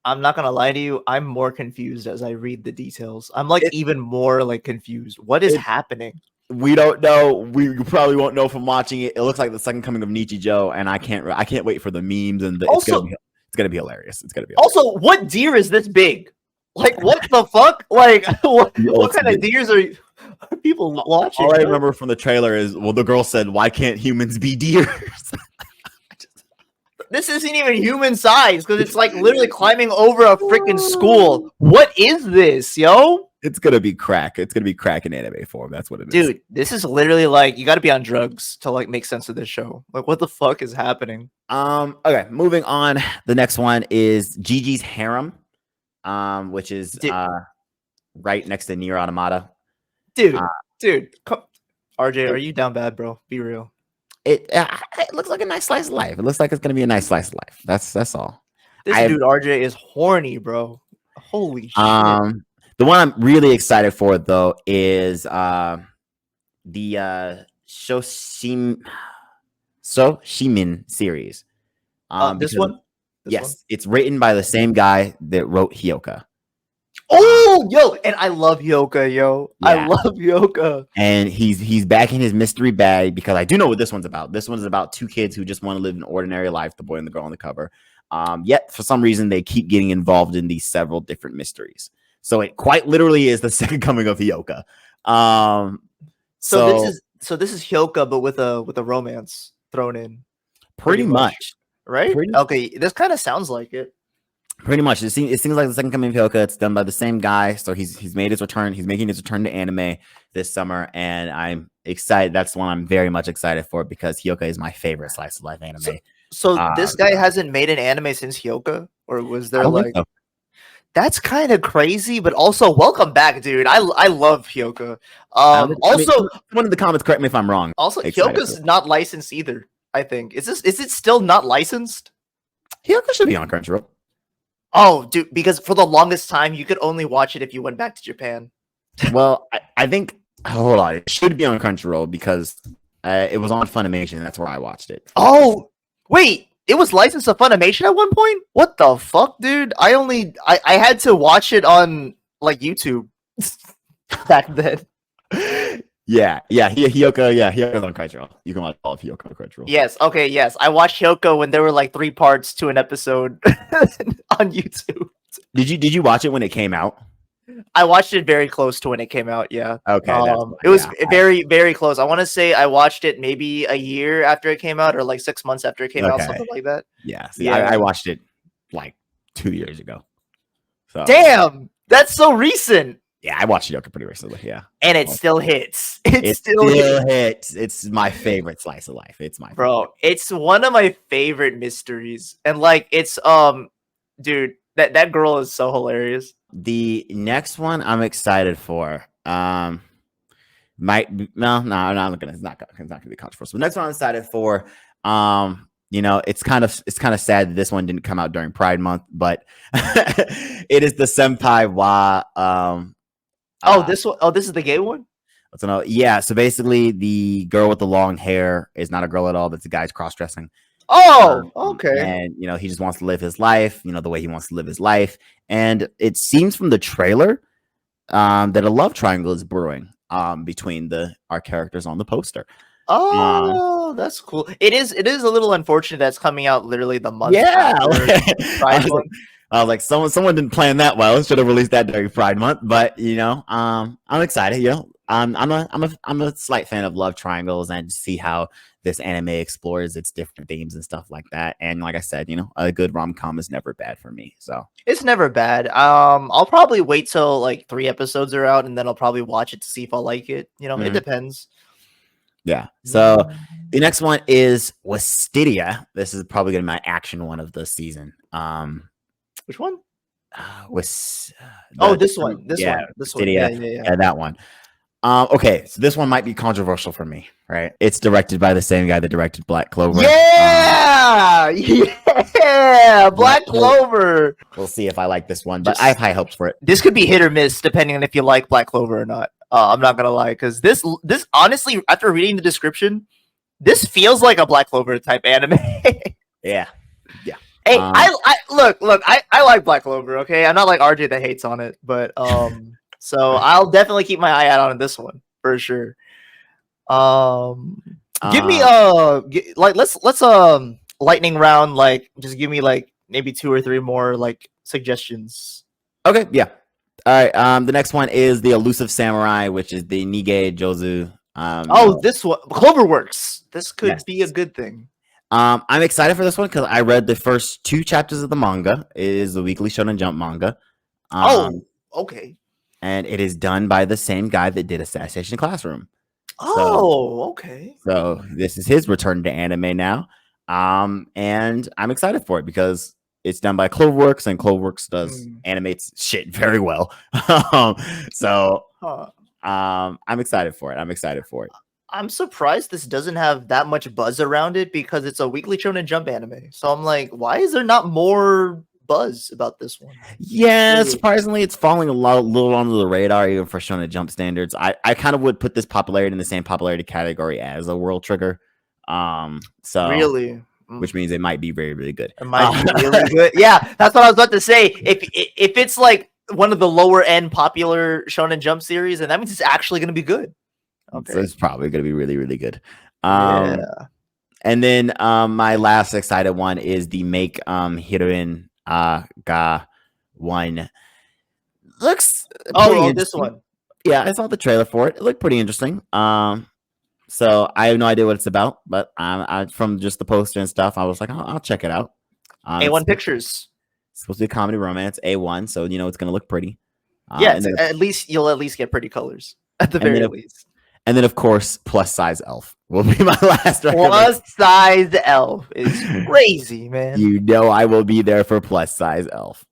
Speaker 1: I'm not gonna lie to you. I'm more confused as I read the details. I'm like even more like confused. What is happening?
Speaker 2: We don't know. We probably won't know from watching it. It looks like the second coming of Nichijou, and I can't wait for the memes and it's gonna be hilarious. It's gonna be hilarious.
Speaker 1: Also, what deer is this big? Like what the fuck? Like what kind of deers are people watching?
Speaker 2: All I remember from the trailer is the girl said, "Why can't humans be deers?"
Speaker 1: This isn't even human size because it's like literally climbing over a freaking school. What is this, yo?
Speaker 2: It's gonna be crack. It's gonna be crack in anime form. That's what it is.
Speaker 1: Dude, this is literally like you got to be on drugs to like make sense of this show. Like, what the fuck is happening?
Speaker 2: Okay, moving on. The next one is Gigi's Harem, which is right next to Nier Automata.
Speaker 1: Dude, RJ, are you down bad, bro? Be real.
Speaker 2: It looks like a nice slice of life. It looks like it's gonna be a nice slice of life. That's all.
Speaker 1: Dude RJ is horny, bro. Holy shit.
Speaker 2: The one I'm really excited for though is the Shoushimin series.
Speaker 1: This one?
Speaker 2: Yes, it's written by the same guy that wrote Hyoka.
Speaker 1: Oh, yo, and I love Hyoka, yo. Yeah. I love Hyoka.
Speaker 2: And he's back in his mystery bag because I do know what this one's about. This one's about two kids who just want to live an ordinary life, the boy and the girl on the cover. Yet for some reason they keep getting involved in these several different mysteries. So it quite literally is the second coming of Hyoka.
Speaker 1: So this is Hyoka, but with a romance thrown in.
Speaker 2: Pretty much.
Speaker 1: Right? Okay, this kind of sounds like it.
Speaker 2: Pretty much. It seems like the second coming of Hyoka. It's done by the same guy. So he's made his return. He's making his return to anime this summer. And I'm excited. That's the one I'm very much excited for because Hyoka is my favorite slice of life anime.
Speaker 1: So this guy hasn't made an anime since Hyoka? Or was there like... So. That's kind of crazy, but also welcome back, dude. I love Hyoka. Also,
Speaker 2: one in the comments, correct me if I'm wrong.
Speaker 1: Also, Hyoka's not licensed either, I think. Is it still not licensed?
Speaker 2: Hyoka should be on Crunchyroll.
Speaker 1: Oh, dude, because for the longest time, you could only watch it if you went back to Japan.
Speaker 2: Well, I think, hold on, it should be on Crunchyroll because it was on Funimation. That's where I watched it.
Speaker 1: Oh, wait, it was licensed to Funimation at one point? What the fuck, dude? I had to watch it on, like, YouTube back then.
Speaker 2: Hyoka's on Crunchyroll. You can watch all of Hyoka on Crunchyroll.
Speaker 1: Yes, I watched Hyoka when there were like 3 parts to an episode on YouTube.
Speaker 2: Did you watch it when it came out?
Speaker 1: I watched it very close to when it came out, yeah.
Speaker 2: Okay.
Speaker 1: It was very, very close. I want to say I watched it maybe a year after it came out or like 6 months after it came out, something like that.
Speaker 2: Yeah, I watched it like 2 years ago. So.
Speaker 1: Damn, that's so recent.
Speaker 2: Yeah, I watched Hyoka pretty recently. Yeah,
Speaker 1: and it still hits.
Speaker 2: It still hits. It's my favorite slice of life. It's my favorite.
Speaker 1: It's one of my favorite mysteries, and like it's dude, that girl is so hilarious.
Speaker 2: The next one I'm excited for. Might be, no, I'm not gonna. It's not gonna be controversial. The next one I'm excited for. It's kind of sad that this one didn't come out during Pride Month, but it is the Senpai wa.
Speaker 1: This one. Oh, this is the gay one.
Speaker 2: Let's know. Yeah. So basically, the girl with the long hair is not a girl at all. That's a guy's cross dressing,
Speaker 1: Oh, okay.
Speaker 2: And he just wants to live his life, the way he wants to live his life. And it seems from the trailer that a love triangle is brewing between our characters on the poster.
Speaker 1: Oh, that's cool. It is a little unfortunate that's coming out literally the month
Speaker 2: Yeah,
Speaker 1: after Pride Month.
Speaker 2: I was like, someone didn't plan that well. Should have released that during Pride Month. But I'm excited. I'm a slight fan of love triangles and see how this anime explores its different themes and stuff like that. And like I said, a good rom-com is never bad for me. So
Speaker 1: it's never bad. I'll probably wait till like 3 episodes are out, and then I'll probably watch it to see if I like it. It depends.
Speaker 2: Yeah. So the next one is Wisteria. This is probably gonna be my action one of the season.
Speaker 1: Which one?
Speaker 2: This
Speaker 1: one.
Speaker 2: This
Speaker 1: Wisteria.
Speaker 2: one. Yeah, that one. Okay, so this one might be controversial for me, right? It's directed by the same guy that directed Black Clover.
Speaker 1: Yeah, Black Clover.
Speaker 2: We'll see if I like this one, but I have high hopes for it.
Speaker 1: This could be hit or miss depending on if you like Black Clover or not. I'm not gonna lie, because this honestly, after reading the description, this feels like a Black Clover type anime.
Speaker 2: Yeah.
Speaker 1: Hey, I look, I like Black Clover. Okay, I'm not like RJ that hates on it, but so I'll definitely keep my eye out on this one for sure. Give me let's lightning round, like just give me like maybe 2 or 3 more like suggestions.
Speaker 2: Okay, yeah. All right. The next one is the Elusive Samurai, which is the Nige Jozu.
Speaker 1: This one, Cloverworks. This could be a good thing.
Speaker 2: I'm excited for this one because I read the first 2 chapters of the manga. It is the weekly Shonen Jump manga.
Speaker 1: Okay.
Speaker 2: And it is done by the same guy that did Assassination Classroom.
Speaker 1: Okay.
Speaker 2: So this is his return to anime now. And I'm excited for it because it's done by Cloverworks, and Cloverworks animates shit very well. I'm excited for it.
Speaker 1: I'm surprised this doesn't have that much buzz around it because it's a weekly Shonen Jump anime. So I'm like, why is there not more buzz about this one?
Speaker 2: Yeah, surprisingly, it's falling a little under the radar even for Shonen Jump standards. I kind of would put this popularity in the same popularity category as a World Trigger.
Speaker 1: Really.
Speaker 2: Which means it might be very, really good.
Speaker 1: It might be really good. Yeah, that's what I was about to say. If it's like one of the lower end popular Shonen Jump series, and that means it's actually going to be good. Okay,
Speaker 2: so it's probably going to be really, really good. And then my last excited one is the Make Heroine Ga one. Looks
Speaker 1: this one.
Speaker 2: Yeah, I saw the trailer for it. It looked pretty interesting. So I have no idea what it's about, but from just the poster and stuff, I was like, I'll check it out.
Speaker 1: A1 Pictures.
Speaker 2: It's supposed to be a comedy romance. A1, so it's gonna look pretty.
Speaker 1: You'll at least get pretty colors at the very least.
Speaker 2: And then, of course, Plus Size Elf will be my last recommendation.
Speaker 1: Plus Size Elf is crazy, man.
Speaker 2: I will be there for Plus Size Elf.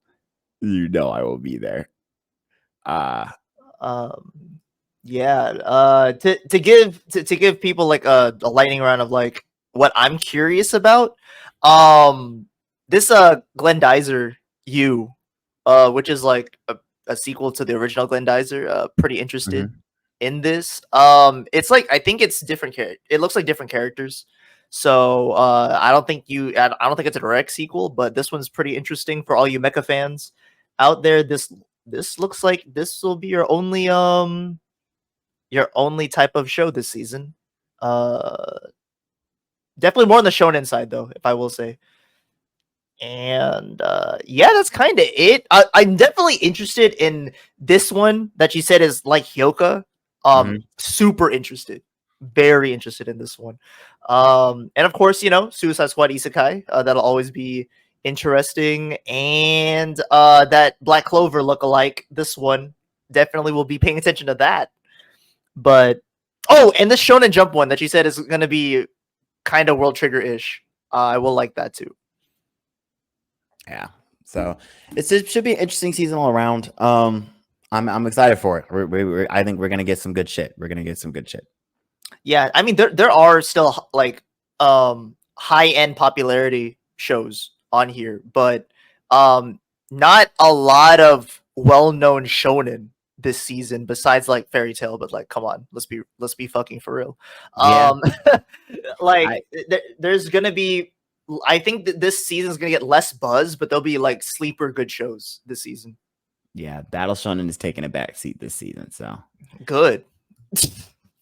Speaker 2: I will be there.
Speaker 1: To give people like a lightning round of like what I'm curious about. This Glendizer U, which is like a sequel to the original Glendizer. Pretty interested in this. It's like, I think it's different it looks like different characters. So I don't think it's a direct sequel, but this one's pretty interesting for all you mecha fans out there. This looks like this will be your only type of show this season. Definitely more on the shonen side though, if I will say. And that's kind of it. I'm definitely interested in this one that you said is like Hyoka. Super interested, very interested in this one. And of course, Suicide Squad Isekai, that'll always be interesting. And that Black Clover lookalike, this one definitely will be paying attention to that. But and this Shonen Jump one that you said is going to be kind of World Trigger-ish. I will like that too.
Speaker 2: Yeah, so it should be an interesting season all around. I'm excited for it. I think we're gonna get some good shit. Yeah,
Speaker 1: I mean there are still like high end popularity shows on here, but not a lot of well known shonen this season besides like Fairytail. But like, come on, let's be fucking for real. There's gonna be I think that this season is gonna get less buzz, but there'll be like sleeper good shows this season.
Speaker 2: Yeah, Battle Shonen is taking a back seat this season. So
Speaker 1: good.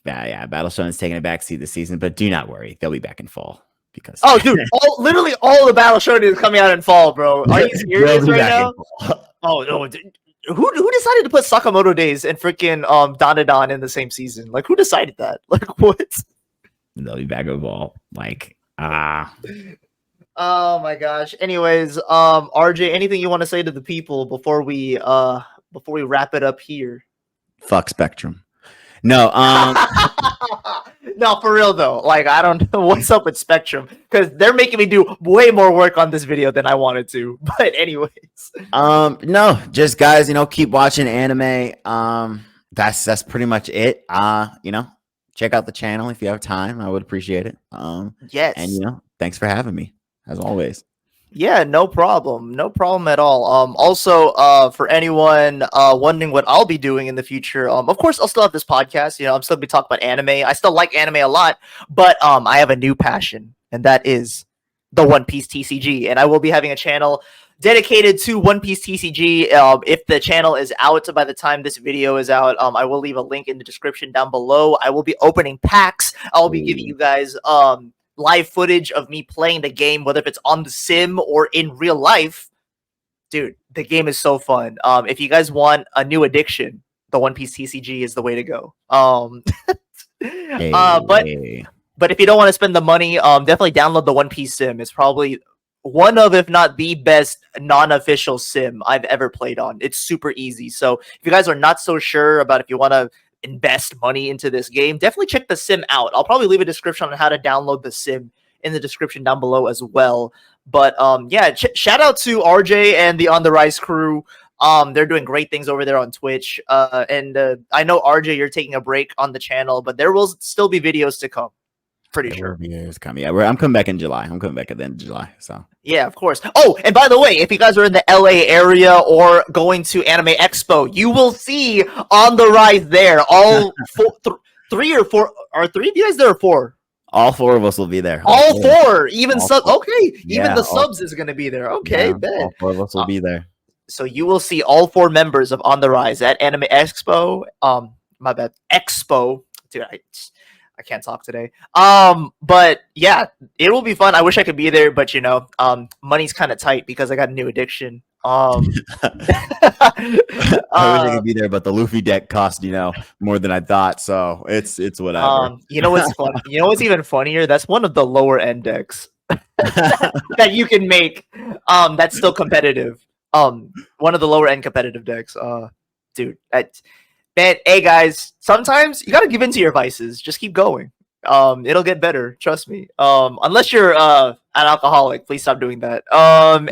Speaker 2: yeah, Battle Shonen is taking a back seat this season, but do not worry, they'll be back in fall because
Speaker 1: dude, literally all the Battle Shonen is coming out in fall, bro. Are you serious right now? Oh no, dude. Who decided to put Sakamoto Days and freaking Dandadan in the same season? Like, who decided that? Like, what?
Speaker 2: They'll be back in fall. Like,
Speaker 1: Oh my gosh. Anyways, RJ, anything you want to say to the people before we wrap it up here?
Speaker 2: Fuck Spectrum. No,
Speaker 1: no, for real though. Like, I don't know what's up with Spectrum because they're making me do way more work on this video than I wanted to. But anyways,
Speaker 2: no, just guys, keep watching anime. That's pretty much it. Check out the channel if you have time. I would appreciate it.
Speaker 1: yes,
Speaker 2: and thanks for having me as always.
Speaker 1: Yeah, no problem at all. Also, for anyone wondering what I'll be doing in the future, of course I'll still have this podcast. I'm still gonna be talking about anime. I still like anime a lot, but I have a new passion, and that is the One Piece TCG, and I will be having a channel dedicated to One Piece TCG. If the channel is out by the time this video is out, I will leave a link in the description down below. I will be opening packs. I will be giving you guys live footage of me playing the game, whether if it's on the sim or in real life. Dude, the game is so fun. If you guys want a new addiction, the One Piece TCG is the way to go. But if you don't want to spend the money, definitely download the One Piece sim. It's probably one of, if not the best non-official sim I've ever played on. It's super easy. So if you guys are not so sure about if you want to invest money into this game, definitely check the sim out. I'll probably leave a description on how to download the sim in the description down below as well. But yeah, shout out to RJ and the On the Rise crew. They're doing great things over there on Twitch. And I know RJ, you're taking a break on the channel, but there will still be videos to come. Pretty sure.
Speaker 2: Videos coming. Yeah, I'm coming back in July. I'm coming back at the end of July. So
Speaker 1: yeah, of course. Oh, and by the way, if you guys are in the LA area or going to Anime Expo, you will see On the Rise there. All three or four. Are three of you guys there or four?
Speaker 2: All four of us will be there.
Speaker 1: All four. Even sub. Okay.
Speaker 2: Yeah,
Speaker 1: even the subs is going to be there. Okay.
Speaker 2: Yeah,
Speaker 1: bet.
Speaker 2: all four of us will be there.
Speaker 1: So you will see all four members of On the Rise at Anime Expo. My bad. Expo. Dude, I can't talk today. But yeah, it will be fun. I wish I could be there, but money's kind of tight because I got a new addiction. I
Speaker 2: wish I could be there, but the Luffy deck cost more than I thought, so it's whatever.
Speaker 1: You know what's fun? You know what's even funnier? That's one of the lower end decks that you can make. That's still competitive. One of the lower end competitive decks. Dude, man, hey guys, sometimes you gotta give in to your vices. Just keep going. It'll get better. Trust me. Unless you're an alcoholic, please stop doing that.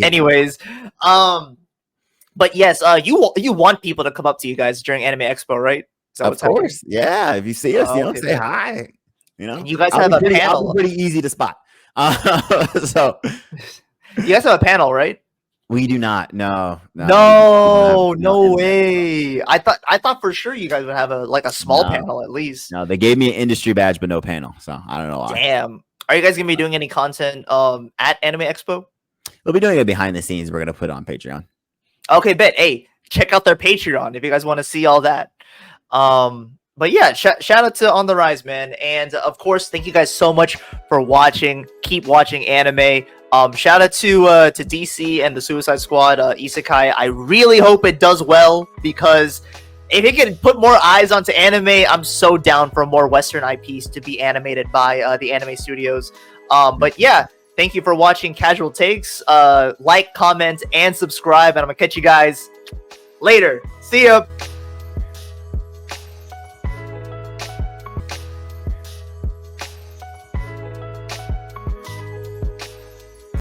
Speaker 1: Anyways, but yes, you want people to come up to you guys during Anime Expo, right?
Speaker 2: Of course, yeah. If you see us, say hi.
Speaker 1: And you guys have a panel.
Speaker 2: Pretty easy to spot. So
Speaker 1: you guys have a panel, right?
Speaker 2: We do not. No
Speaker 1: way. I thought for sure you guys would have a small panel at least.
Speaker 2: No, they gave me an industry badge, but no panel. So I don't know why.
Speaker 1: Damn. Are you guys gonna be doing any content at Anime Expo?
Speaker 2: We'll be doing it behind the scenes. We're gonna put it on Patreon.
Speaker 1: Okay, bet. Hey, check out their Patreon if you guys want to see all that. But yeah, shout out to On the Rise, man. And of course, thank you guys so much for watching. Keep watching anime. Shout out to DC and the Suicide Squad Isekai. I really hope it does well because if it can put more eyes onto anime, I'm so down for more Western IPs to be animated by the anime studios. But yeah, thank you for watching Casual Takes. Like, comment, and subscribe, and I'm gonna catch you guys later. See ya.